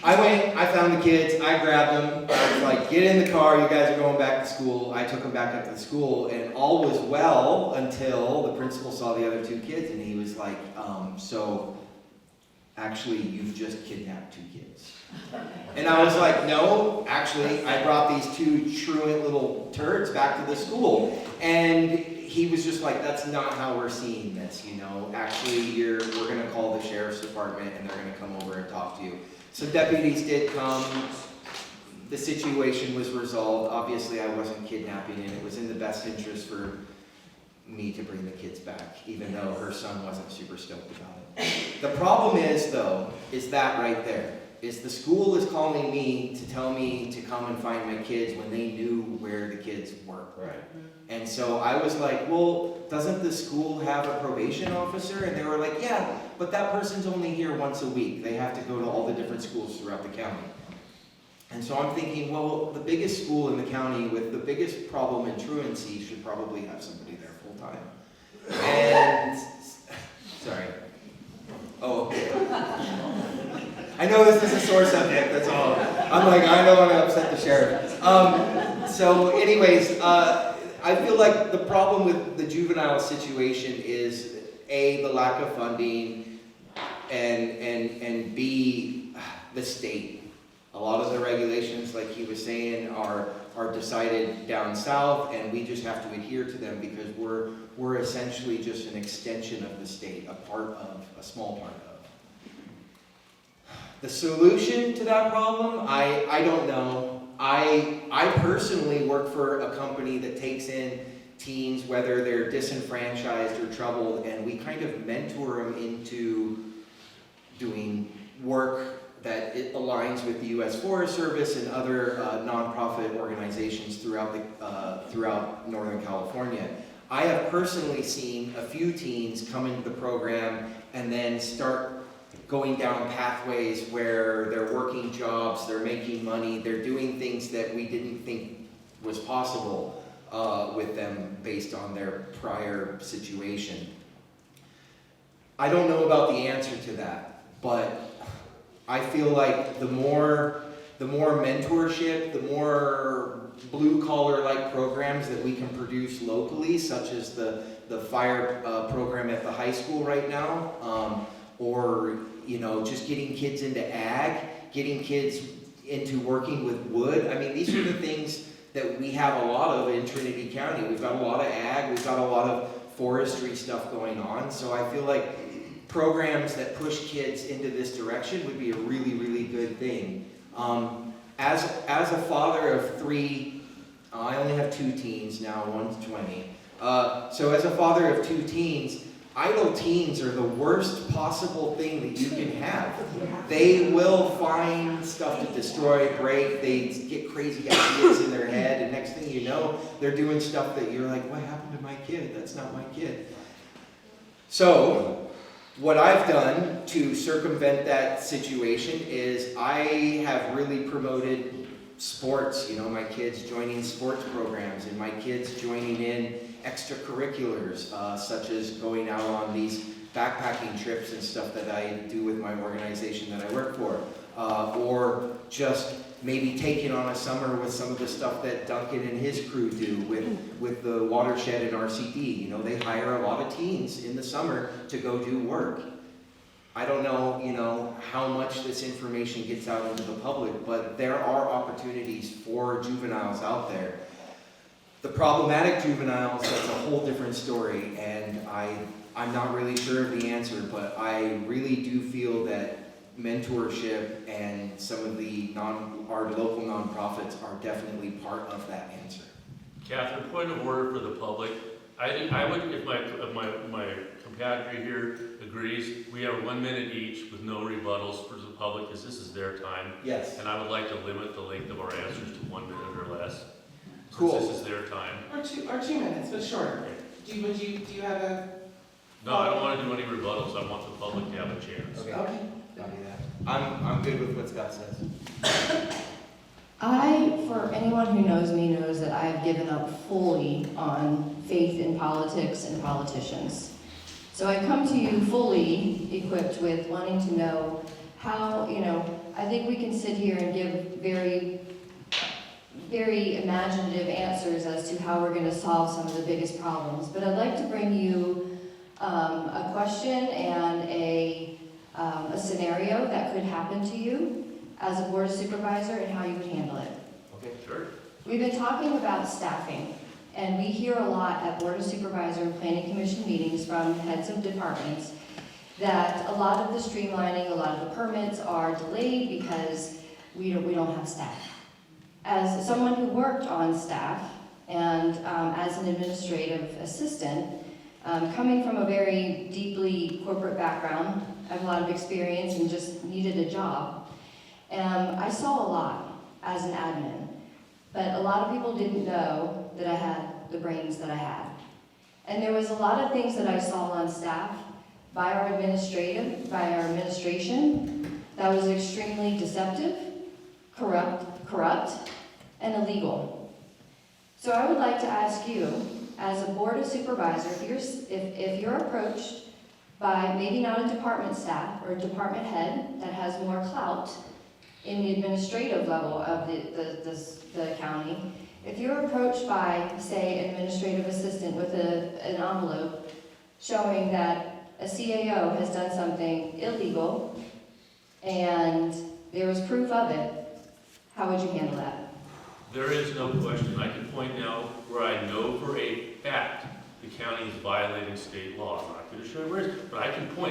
I went, I found the kids, I grabbed them, I was like, get in the car, you guys are going back to school. I took them back up to the school, and all was well until the principal saw the other 2 kids, and he was like, so actually you've just kidnapped 2 kids. And I was like, no, actually I brought these 2 truant little turds back to the school. And he was just like, that's not how we're seeing this, Actually, we're going to call the sheriff's department and they're going to come over and talk to you. So deputies did come. The situation was resolved. Obviously, I wasn't kidnapping, and it was in the best interest for me to bring the kids back, even though her son wasn't super stoked about it. The problem is, though, is that right there. Is the school is calling me to tell me to come and find my kids when they knew where the kids were. Right. And so I was like, well, doesn't the school have a probation officer? And they were like, yeah, but that person's only here once a week. They have to go to all the different schools throughout the county. And so I'm thinking, well, the biggest school in the county with the biggest problem in truancy should probably have somebody there full time. And, sorry. Oh, I know this is a sore subject, that's all. I'm like, I don't want to upset the sheriff. So anyways, I feel like the problem with the juvenile situation is A, the lack of funding, and B, the state. A lot of the regulations, like he was saying, are decided down south, and we just have to adhere to them because we're essentially just an extension of the state, a small part of. The solution to that problem, I don't know. I personally work for a company that takes in teens, whether they're disenfranchised or troubled, and we kind of mentor them into doing work that it aligns with the U.S. Forest Service and other nonprofit organizations throughout Northern California. I have personally seen a few teens come into the program and then start going down pathways where they're working jobs, they're making money, they're doing things that we didn't think was possible with them based on their prior situation. I don't know about the answer to that, but I feel like the more mentorship, the more blue-collar-like programs that we can produce locally, such as the fire program at the high school right now, or just getting kids into ag, getting kids into working with wood. I mean, these are the things that we have a lot of in Trinity County. We've got a lot of ag, we've got a lot of forestry stuff going on, so I feel like programs that push kids into this direction would be a really, really good thing. As a father of 3, I only have 2 teens now, one's 20. So as a father of 2 teens, idle teens are the worst possible thing that you can have. They will find stuff to destroy, break, they get crazy ideas in their head, and next thing you know, they're doing stuff that you're like, what happened to my kid? That's not my kid. So, what I've done to circumvent that situation is I have really promoted sports, my kids joining sports programs and my kids joining in extracurriculars, such as going out on these backpacking trips and stuff that I do with my organization that I work for, or just maybe taking on a summer with some of the stuff that Duncan and his crew do with the watershed and RCD. They hire a lot of teens in the summer to go do work. I don't know, how much this information gets out into the public, but there are opportunities for juveniles out there. The problematic juveniles, that's a whole different story, and I'm not really sure of the answer, but I really do feel that mentorship and some of our local nonprofits are definitely part of that answer. Catherine, point of order for the public. I would, if my competitor here agrees, we have 1 minute each with no rebuttals for the public, because this is their time. Yes. And I would like to limit the length of our answers to 1 minute or less. Cool. Since this is their time. Or 2 minutes, but shorter. Do you have a? No, I don't want to do any rebuttals. I want the public to have a chance. Okay. Okay. Copy that. I'm good with what Scott says. For anyone who knows me, knows that I have given up fully on faith in politics and politicians. So I come to you fully equipped with wanting to know how, I think we can sit here and give very, very imaginative answers as to how we're going to solve some of the biggest problems. But I'd like to bring you a question and a scenario that could happen to you as a board of supervisor and how you would handle it. Okay. Sure. We've been talking about staffing, and we hear a lot at board of supervisor and planning commission meetings from heads of departments that a lot of the streamlining, a lot of the permits are delayed because we don't have staff. As someone who worked on staff and as an administrative assistant, coming from a very deeply corporate background, I have a lot of experience and just needed a job. I saw a lot as an admin, but a lot of people didn't know that I had the brains that I had. And there was a lot of things that I saw on staff by our administration that was extremely deceptive, corrupt, and illegal. So I would like to ask you, as a board of supervisor, if you're approached by maybe not a department staff or a department head that has more clout in the administrative level of the county, if you're approached by, say, an administrative assistant with an envelope showing that a CAO has done something illegal and there was proof of it, how would you handle that? There is no question. I can point now where I know for a fact the county is violating state law. I'm not going to show you where it is, but I can go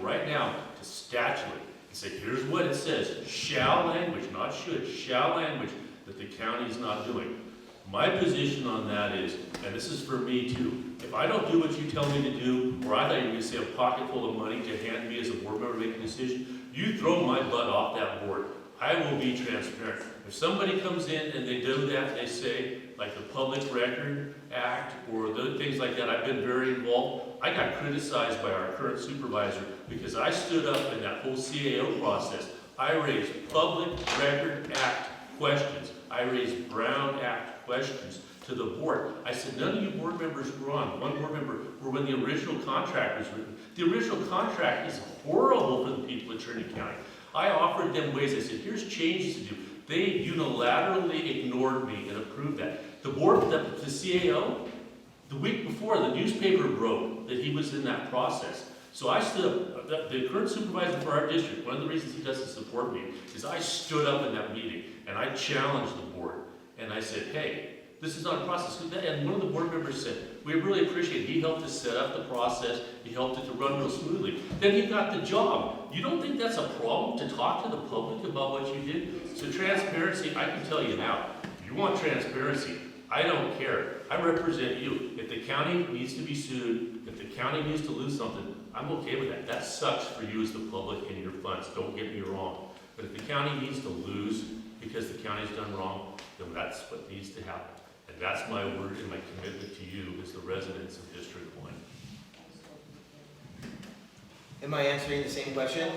right now to statute. and say, here's what it says, shall language, not should, shall language that the county is not doing. My position on that is, and this is for me too, if I don't do what you tell me to do, or I thought you were going to say a pocket full of money to hand me as a board member to make a decision, you throw my butt off that board. I will be transparent. If somebody comes in and they do that, they say, like the Public Record Act or the things like that, I've been very involved. I got criticized by our current supervisor because I stood up in that whole CAO process. I raised Public Record Act questions. I raised Brown Act questions to the board. I said, none of you board members were on. One board member were when the original contract was written. The original contract is horrible for the people of Trinity County. I offered them ways. I said, here's changes to do. They unilaterally ignored me and approved that. The board, the CAO, the week before, the newspaper broke that he was in that process. So I stood up, the current supervisor for our district, one of the reasons he doesn't support me is I stood up in that meeting and I challenged the board. And I said, hey, this is not a process. And one of the board members said, we really appreciate it. He helped us set up the process. He helped it to run real smoothly. Then he got the job. You don't think that's a problem to talk to the public about what you did? So transparency, I can tell you now, if you want transparency, I don't care. I represent you. If the county needs to be sued, if the county needs to lose something, I'm okay with that. That sucks for you as the public and your funds. Don't get me wrong. But if the county needs to lose because the county's done wrong, then that's what needs to happen. And that's my word and my commitment to you as the residents of District 1. Am I answering the same question?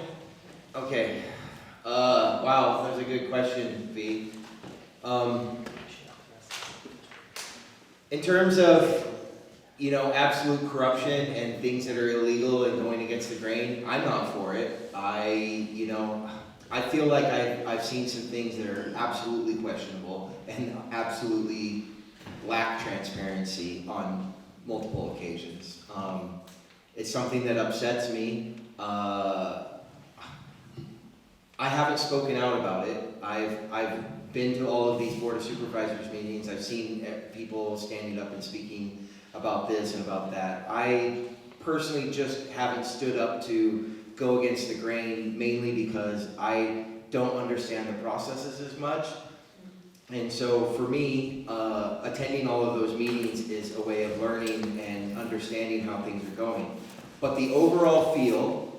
Okay. Wow, that was a good question, V. In terms of, absolute corruption and things that are illegal and going against the grain, I'm not for it. I feel like I've seen some things that are absolutely questionable and absolutely lack transparency on multiple occasions. It's something that upsets me. I haven't spoken out about it. I've been to all of these Board of Supervisors meetings. I've seen people standing up and speaking about this and about that. I personally just haven't stood up to go against the grain, mainly because I don't understand the processes as much. And so for me, attending all of those meetings is a way of learning and understanding how things are going. But the overall feel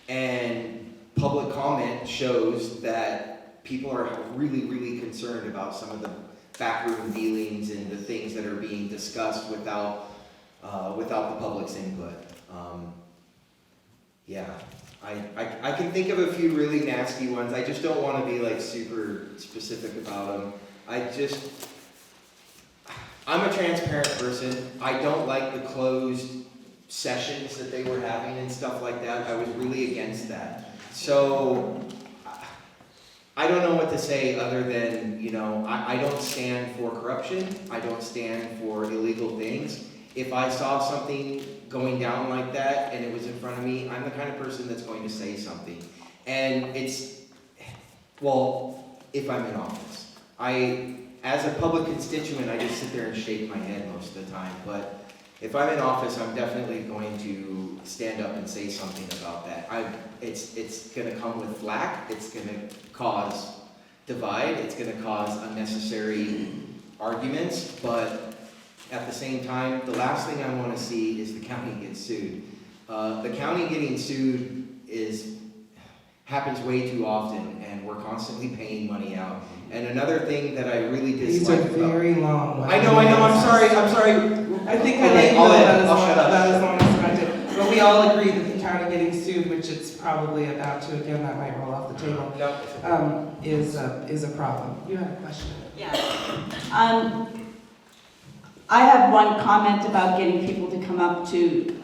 and public comment shows that people are really, really concerned about some of the backroom dealings and the things that are being discussed without the public's input. I can think of a few really nasty ones. I just don't want to be like super specific about them. I'm a transparent person. I don't like the closed sessions that they were having and stuff like that. I was really against that. So I don't know what to say other than, I don't stand for corruption. I don't stand for illegal things. If I saw something going down like that and it was in front of me, I'm the kind of person that's going to say something. And if I'm in office. As a public constituent, I just sit there and shake my head most of the time. But if I'm in office, I'm definitely going to stand up and say something about that. It's going to come with flack. It's going to cause divide. It's going to cause unnecessary arguments. But at the same time, the last thing I want to see is the county get sued. The county getting sued happens way too often, and we're constantly paying money out. And another thing that I really dislike These are very long. I know, I'm sorry. I think Okay, that is long as I did. But we all agree that the county getting sued, which it's probably about to, again, that might roll off the table, is a problem. You had a question? Yeah. I have one comment about getting people to come up to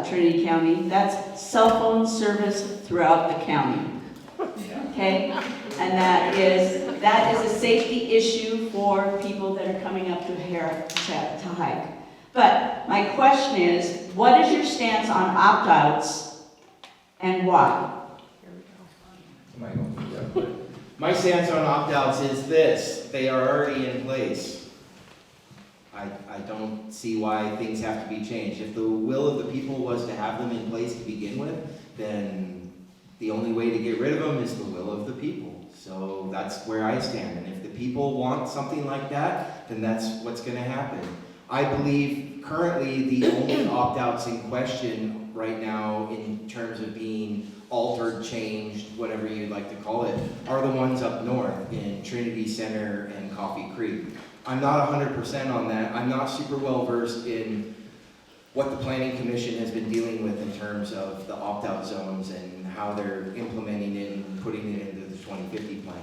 Trinity County. That's cell phone service throughout the county. Okay? And that is a safety issue for people that are coming up to hike. But my question is, what is your stance on opt-outs and why? My stance on opt-outs is this: they are already in place. I don't see why things have to be changed. If the will of the people was to have them in place to begin with, then The only way to get rid of them is the will of the people. So that's where I stand. And if the people want something like that, then that's what's going to happen. I believe currently the only opt-outs in question right now in terms of being altered, changed, whatever you'd like to call it, are the ones up north in Trinity Center and Coffee Creek. I'm not 100% on that. I'm not super well versed in what the Planning Commission has been dealing with in terms of the opt-out zones and how they're implementing it and putting it into the 2050 plan.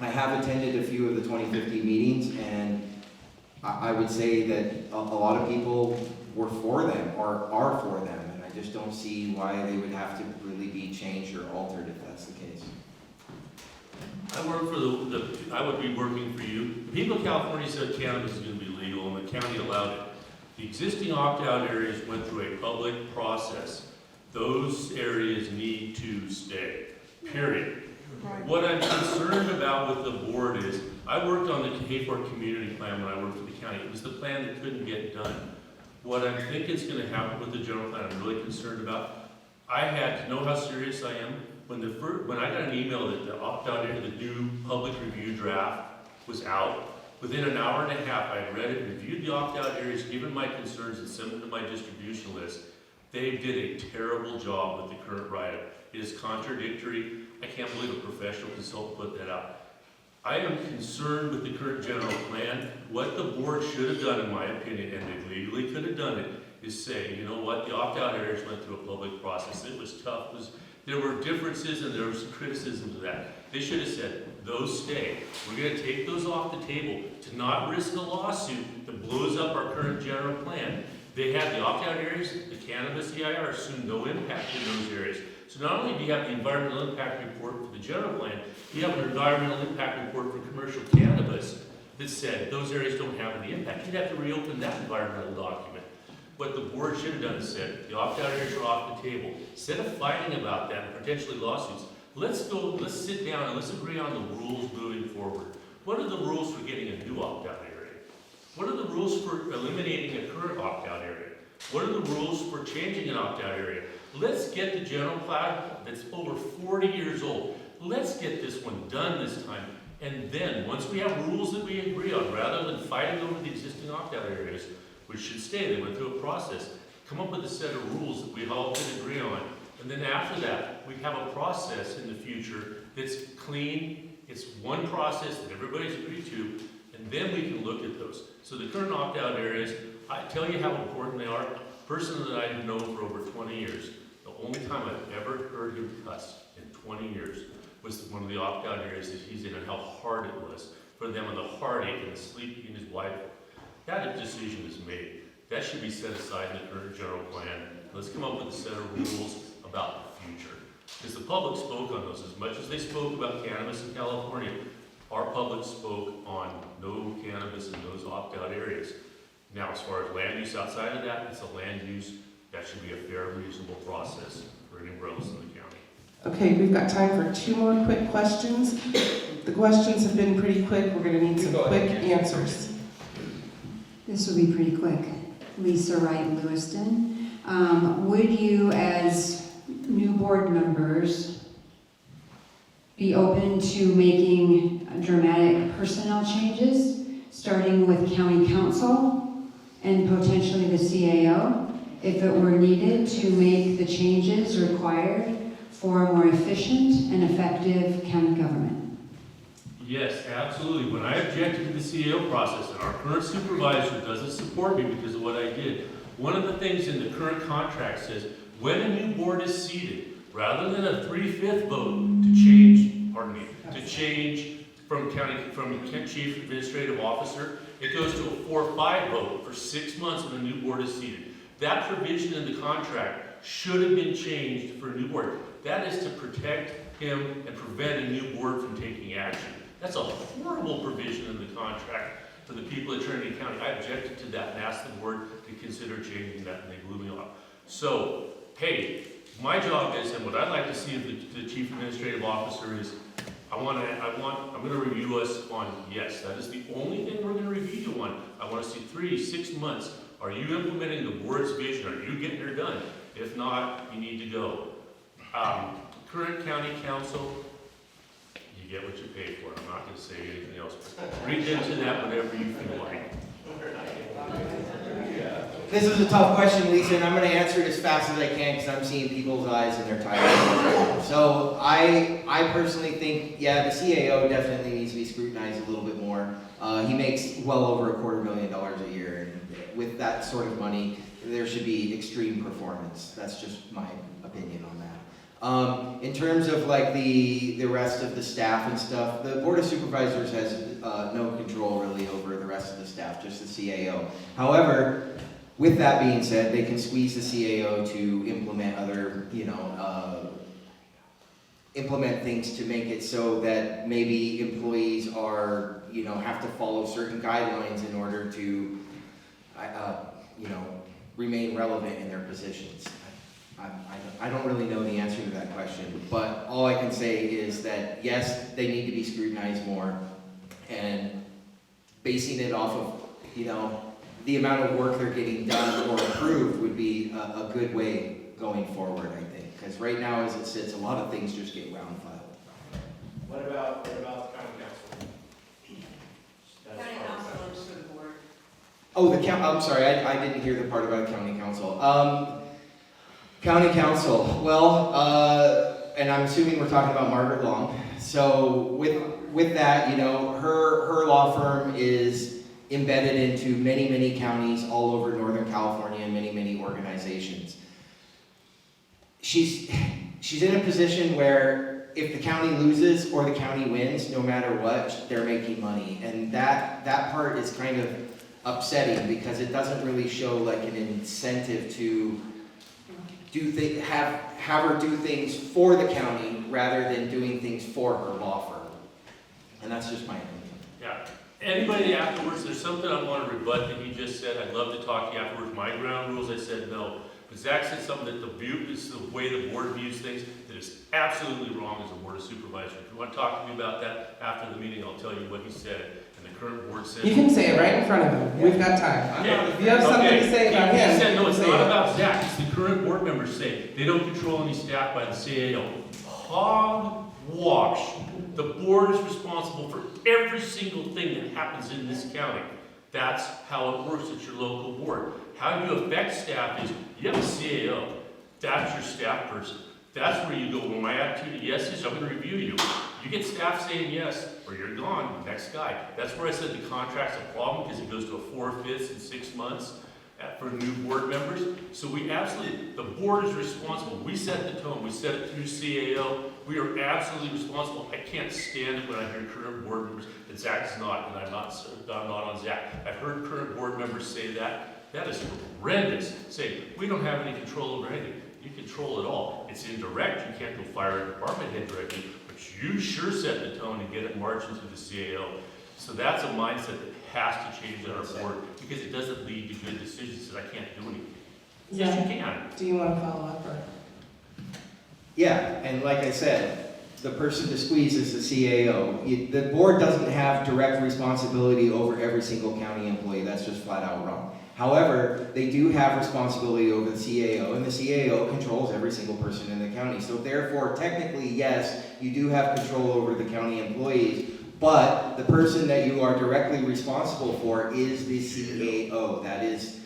I have attended a few of the 2050 meetings, and I would say that a lot of people were for them or are for them, and I just don't see why they would have to really be changed or altered if that's the case. I work for I would be working for you. The people of California said cannabis is going to be legal, and the county allowed it. The existing opt-out areas went through a public process. Those areas need to stay, period. What I'm concerned about with the board is, I worked on the Hayfork community plan when I worked for the county. It was the plan that couldn't get done. What I think is going to happen with the general plan, I'm really concerned about. I had to know how serious I am. When I got an email that the opt-out area, the new public review draft was out, within an hour and a half, I had read it, reviewed the opt-out areas, given my concerns, and sent them to my distribution list. They did a terrible job with the current write-up. It is contradictory. I can't believe a professional consultant put that out. I am concerned with the current general plan. What the board should have done, in my opinion, and they legally could have done it, is say, you know what, the opt-out areas went through a public process. It was tough. There were differences and there was criticisms of that. They should have said, those stay. We're going to take those off the table to not risk a lawsuit that blows up our current general plan. They have the opt-out areas, the cannabis EIR assumed no impact in those areas. So not only do you have the environmental impact report for the general plan, you have an environmental impact report for commercial cannabis that said those areas don't have any impact. You'd have to reopen that environmental document. What the board should have done is said, the opt-out areas are off the table. Instead of fighting about that and potentially lawsuits, let's sit down and let's agree on the rules moving forward. What are the rules for getting a new opt-out area? What are the rules for eliminating a current opt-out area? What are the rules for changing an opt-out area? Let's get the general plan that's over 40 years old. Let's get this one done this time. And then, once we have rules that we agree on, rather than fighting over the existing opt-out areas, which should stay, they went through a process, come up with a set of rules that we all can agree on. And then after that, we have a process in the future that's clean, it's one process that everybody's agreed to, and then we can look at those. So the current opt-out areas, I tell you how important they are. A person that I've known for over 20 years, the only time I've ever heard him cuss in 20 years was one of the opt-out areas that he's in, and how hard it was for them, and the heartache and the sleep he and his wife. That decision is made. That should be set aside in the current general plan. Let's come up with a set of rules about the future. Because the public spoke on those. As much as they spoke about cannabis in California, our public spoke on no cannabis in those opt-out areas. Now, as far as land use outside of that, it's a land use. That should be a fair, reasonable process for anywhere else in the county. Okay, we've got time for 2 more quick questions. The questions have been pretty quick. We're going to need some quick answers. This will be pretty quick. Lisa Wright, Lewiston. Would you, as new board members, be open to making dramatic personnel changes, starting with county council and potentially the CAO, if it were needed to make the changes required for a more efficient and effective county government? Yes, absolutely. When I objected to the CEO process, and our current supervisor doesn't support me because of what I did, one of the things in the current contract says, when a new board is seated, rather than a 3/5 vote to change from chief administrative officer, it goes to a 4-5 vote for 6 months when a new board is seated. That provision in the contract should have been changed for a new board. That is to protect him and prevent a new board from taking action. That's a horrible provision in the contract for the people at Trinity County. I objected to that and asked the board to consider changing that, and they blew me off. So, hey, my job is, and what I'd like to see of the chief administrative officer is, I'm going to review us on, yes, that is the only thing we're going to review you on. I want to see 3-6 months. Are you implementing the board's vision? Are you getting it done? If not, you need to go. current county council, you get what you pay for. I'm not gonna say anything else. Read into that whatever you feel like. This is a tough question, Lisa, and I'm going to answer it as fast as I can because I'm seeing people's eyes and they're tired. So I personally think, yeah, the CAO definitely needs to be scrutinized a little bit more. He makes well over $250,000 a year, and with that sort of money, there should be extreme performance. That's just my opinion on that. In terms of like the rest of the staff and stuff, the Board of Supervisors has no control really over the rest of the staff, just the CAO. However, with that being said, they can squeeze the CAO to implement other, implement things to make it so that maybe employees are, have to follow certain guidelines in order to, remain relevant in their positions. I don't really know the answer to that question, but all I can say is that yes, they need to be scrutinized more, and basing it off of, the amount of work they're getting done or approved would be a good way going forward, I think. Because right now, as it sits, a lot of things just get round filed. What about the county council? County council looks for the board. Oh, I'm sorry, I didn't hear the part about county council. County council, well, and I'm assuming we're talking about Margaret Long. So with that, her law firm is embedded into many, many counties all over Northern California and many, many organizations. She's in a position where if the county loses or the county wins, no matter what, they're making money. And that part is kind of upsetting because it doesn't really show like an incentive to have her do things for the county rather than doing things for her law firm. And that's just my opinion. Yeah. Anybody afterwards, there's something I want to rebut that you just said. I'd love to talk to you afterwards. My ground rules, I said no. But Zach said something that is the way the board views things that is absolutely wrong as a board of supervisors. If you want to talk to me about that after the meeting, I'll tell you what he said. And the current board said. You can say it right in front of him. We've got time. If you have something to say about him, He said, no, it's say not it. about Zach. It's the current board members say they don't control any staff by the CAO. Hogwash. The board is responsible for every single thing that happens in this county. That's how it works at your local board. How you affect staff is you have a CAO. That's your staff person. That's where you go. When my attitude to yes is I'm going to review you. You get staff saying yes, or you're gone. Next guy. That's where I said the contract's a problem because it goes to a 4/5 in 6 months for new board members. So we absolutely, the board is responsible. We set the tone. We set it through CAO. We are absolutely responsible. I can't stand it when I hear current board members, and Zach's not, and I'm not on Zach. I've heard current board members say that. That is horrendous. Say, we don't have any control over anything. You control it all. It's indirect. You can't go fire a department head directly, but you sure set the tone and get it marching through the CAO. So that's a mindset that has to change on our board because it doesn't lead to good decisions that I can't do anything. Yes, you can. Do you want to follow up or? Yeah, and like I said, the person to squeeze is the CAO. The board doesn't have direct responsibility over every single county employee. That's just flat out wrong. However, they do have responsibility over the CAO, and the CAO controls every single person in the county. So therefore, technically, yes, you do have control over the county employees, but the person that you are directly responsible for is the CAO. That is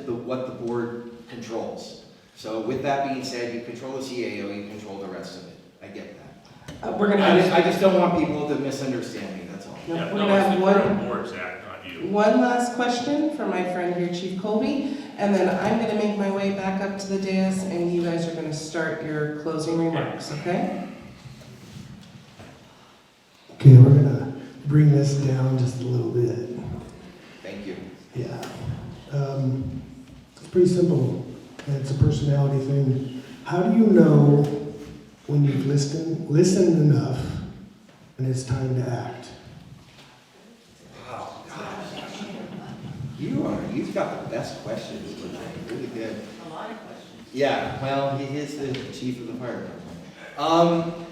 what the board controls. So with that being said, you control the CAO, you control the rest of it. I get that. We're gonna I just don't want people to misunderstand me, that's all. Yeah, we're no, gonna it's have the one. current board, Zach, not you. One last question for my friend here, Chief Colby, and then I'm going to make my way back up to the dais, and you guys are going to start your closing remarks, okay? Okay, we're gonna bring this down just a little bit. Thank you. Yeah. It's pretty simple. It's a personality thing. How do you know when you've listened enough and it's time to act? Wow, gosh. You've got the best questions, really good. A lot of questions. Yeah, well, he is the chief of the fire department.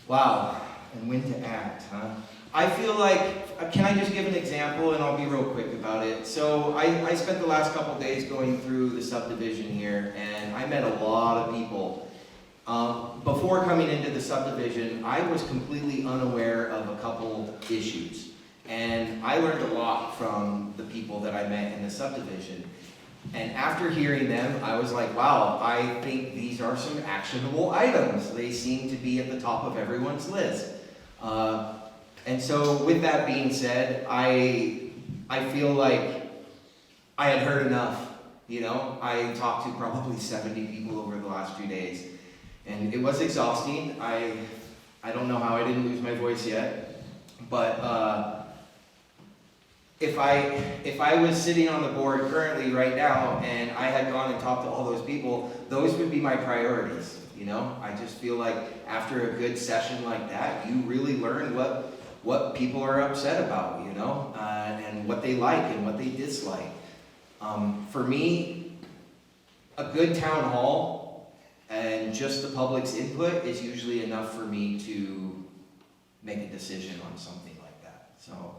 Wow, and when to act, huh? I feel like, can I just give an example, and I'll be real quick about it. So I spent the last couple days going through the subdivision here, and I met a lot of people Before coming into the subdivision, I was completely unaware of a couple issues. And I learned a lot from the people that I met in the subdivision. And after hearing them, I was like, wow, I think these are some actionable items. They seem to be at the top of everyone's list. And so with that being said, I feel like I had heard enough. You know, I talked to probably 70 people over the last 2 days. And it was exhausting. I don't know how I didn't lose my voice yet. But if I was sitting on the board currently right now and I had gone and talked to all those people, those would be my priorities. You know, I just feel like after a good session like that, you really learn what people are upset about, you know, and what they like and what they dislike. For me, a good town hall and just the public's input is usually enough for me to make a decision on something like that. So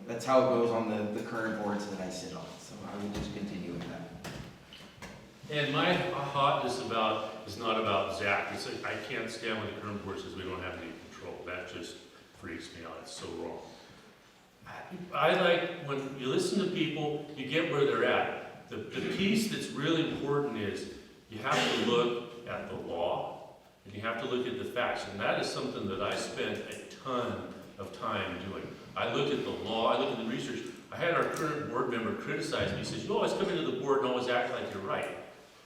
that's how it goes on the current boards that I sit on. So I will just continue with that. And my hotness is not about Zach. It's like, I can't stand when the current board says we don't have any control. That just freaks me out. It's so wrong. I like when you listen to people, you get where they're at. The piece that's really important is you have to look at the law and you have to look at the facts. And that is something that I spent a ton of time doing. I look at the law, I look at the research. I had our current board member criticize me. He says, you always come into the board and always act like you're right.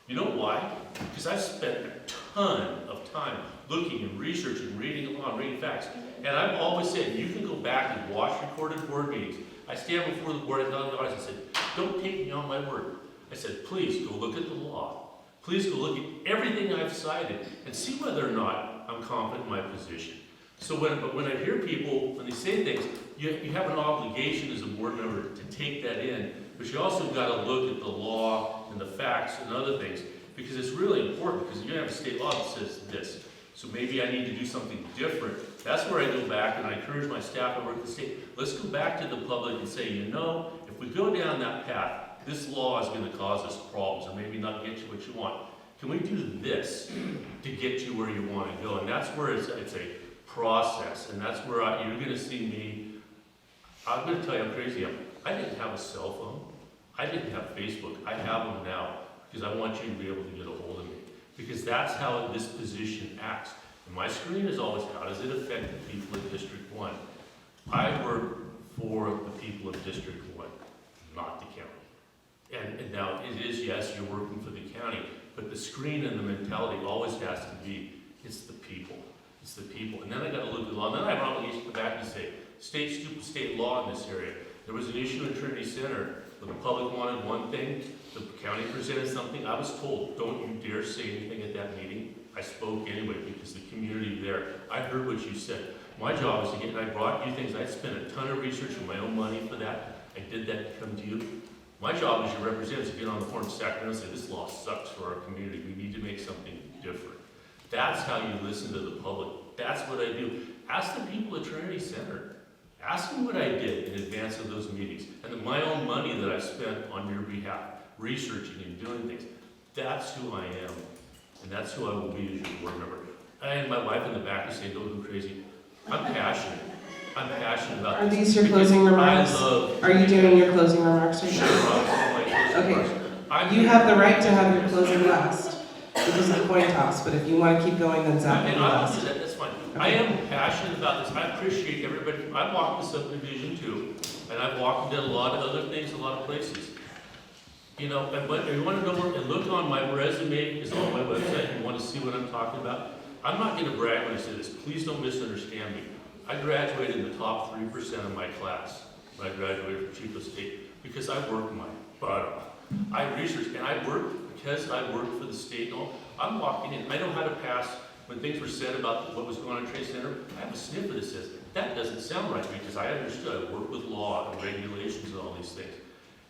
You know why? Because I spent a ton of time looking and researching, reading the law, reading facts. And I've always said, you can go back and watch recorded board meetings. I stand before the board and tell the audience, I said, don't take me on my word. I said, please go look at the law. Please go look at everything I've cited and see whether or not I'm confident in my position. So when I hear people, when they say things, you have an obligation as a board member to take that in, but you also got to look at the law and the facts and other things, because it's really important, because you're going to have a state law that says this. So maybe I need to do something different. That's where I go back and I encourage my staff to work at the state. Let's go back to the public and say, you know, if we go down that path, this law is going to cause us problems or maybe not get you what you want. Can we do this to get you where you want to go? And that's where it's a process, and that's where you're going to see me. I'm going to tell you how crazy I am. I didn't have a cell phone. I didn't have Facebook. I have them now because I want you to be able to get a hold of me, because that's how this position acts. And my screen is always, how does it affect the people of District 1? I work for the people of District 1, not the county. And now it is, yes, you're working for the county, but the screen and the mentality always has to be, it's the people. It's the people. And then I got to look at the law. And then I have an obligation to go back and say, stupid state law in this area. There was an issue in Trinity Center where the public wanted one thing, the county presented something. I was told, don't you dare say anything at that meeting. I spoke anyway because the community there, I heard what you said. My job is to get, and I brought you things. I spent a ton of research with my own money for that. I did that to come to you. My job as your representative is to get on the phone to Sacramento and say, this law sucks for our community. We need to make something different. That's how you listen to the public. That's what I do. Ask the people at Trinity Center. Ask them what I did in advance of those meetings. And my own money that I spent on your behalf, researching and doing things. That's who I am. And that's who I will be as your board member. And my wife in the back is saying, don't go crazy. I'm passionate. I'm passionate about Are this. these your closing remarks? Are you doing your closing remarks right Sure, now? okay. You have the right to have your closing last. It is a coin toss, but if you want to keep going, then Zach will be I'll last. do that, that's fine. I am passionate about this. I appreciate everybody. I've walked the subdivision too, and I've walked and done a lot of other things, a lot of places. You know, but if you want to know where, and look on my resume, it's on my website, you want to see what I'm talking about. I'm not going to brag when I say this. Please don't misunderstand me. I graduated in the top 3% of my class when I graduated from Chief of State because I worked my butt off. I researched, and I worked because I worked for the state. I'm walking in. I know how to pass. When things were said about what was going on at Trade Center, I have a sniffer that says, that doesn't sound right to me, because I understood. I worked with law and regulations and all these things.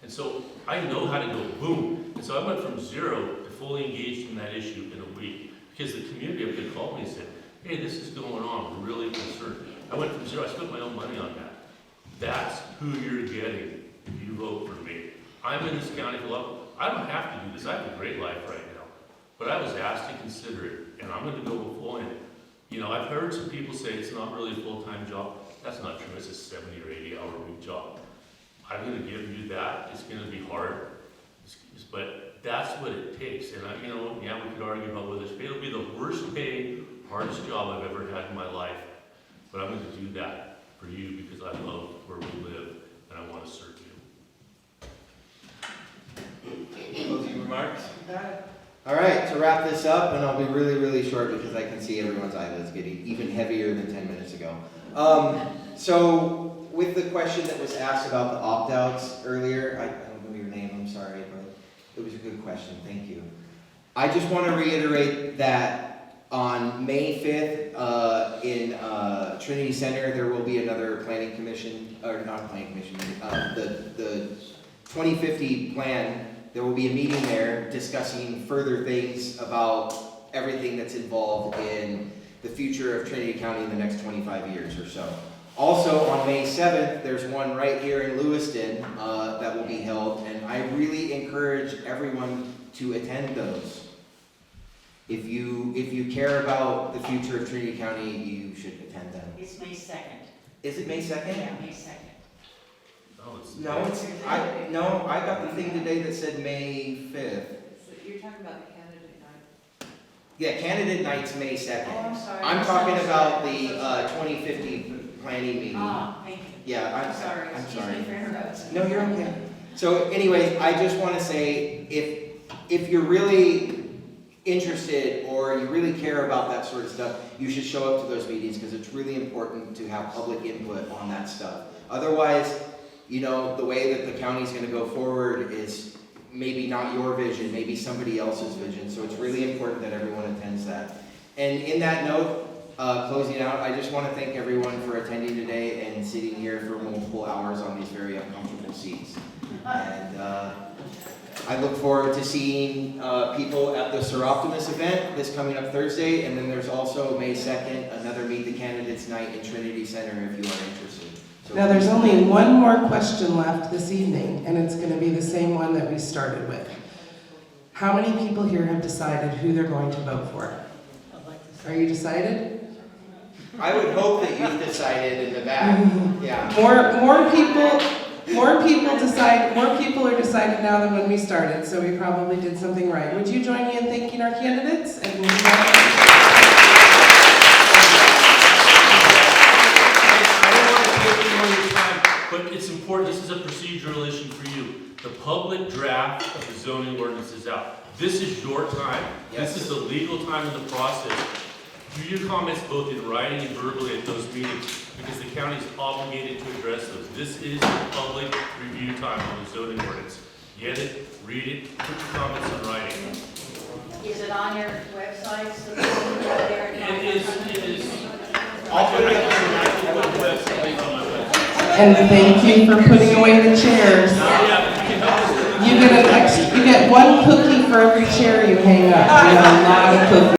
And so I know how to go boom. And so I went from 0 to fully engaged in that issue in a week, because the community up there called me and said, hey, this is going on. We're really concerned. I went from 0. I spent my own money on that. That's who you're getting if you vote for me. I'm in this county for love. I don't have to do this. I have a great life right now. but I was asked to consider it, and I'm gonna go full in. You know, I've heard some people say it's not really a full-time job. That's not true, it's a 70 or 80 hour week job. I'm gonna give you that, it's gonna be hard, but that's what it takes. And I, you know, yeah, we could argue about whether it'll be the worst paid, hardest job I've ever had in my life. But I'm gonna do that for you because I love where we live and I wanna serve you. Closing remarks? All right, to wrap this up, and I'll be really, really short because I can see everyone's eyelids getting even heavier than 10 minutes ago. So with the question that was asked about the opt-outs earlier, I don't know your name, I'm sorry, but it was a good question, thank you. I just want to reiterate that on May 5th in Trinity Center, there will be another planning commission, or not planning commission, the 2050 plan. There will be a meeting there discussing further things about everything that's involved in the future of Trinity County in the next 25 years or so. Also, on May 7th, there's one right here in Lewiston that will be held, and I really encourage everyone to attend those. If you care about the future of Trinity County, you should attend them. It's May 2nd. Is it May 2nd? Yeah, May 2nd. No, I got the thing today that said May 5th. So you're talking about the candidate night? Yeah, candidate night's May 2nd. Oh, I'm sorry. I'm talking about the 2050 planning meeting. Ah, thank you. Yeah, I'm sorry. I'm Excuse sorry. me for interrupting. No, you're okay. So anyways, I just want to say, if you're really interested or you really care about that sort of stuff, you should show up to those meetings because it's really important to have public input on that stuff. Otherwise, you know, the way that the county's going to go forward is maybe not your vision, maybe somebody else's vision. So it's really important that everyone attends that. And in that note, closing out, I just want to thank everyone for attending today and sitting here for multiple hours on these very uncomfortable seats. And I look forward to seeing people at the Seroptimus event this coming up Thursday. And then there's also May 2nd, another Meet the Candidates night in Trinity Center if you are interested. So Now, there's only one more question left this evening, and it's going to be the same one that we started with. How many people here have decided who they're going to vote for? Are you decided? I would hope that you've decided in the back. Yeah. More people are decided now than when we started, so we probably did something right. Would you join me in thanking our candidates? But it's important, this is a procedural issue for you. The public draft of the zoning ordinance is out. This is your time. Yes. This is the legal time in the process. Do your comments both in writing and verbally at those meetings because the county is obligated to address those. This is the public review time on the zoning ordinance. Get it, read it, put your comments in writing. Is it on your website? So that you can go there and It is. I'll put it up I can put the website on my website. And thank you for putting away the chairs. You get one cookie for every chair you hang up. You have a lot of cookies.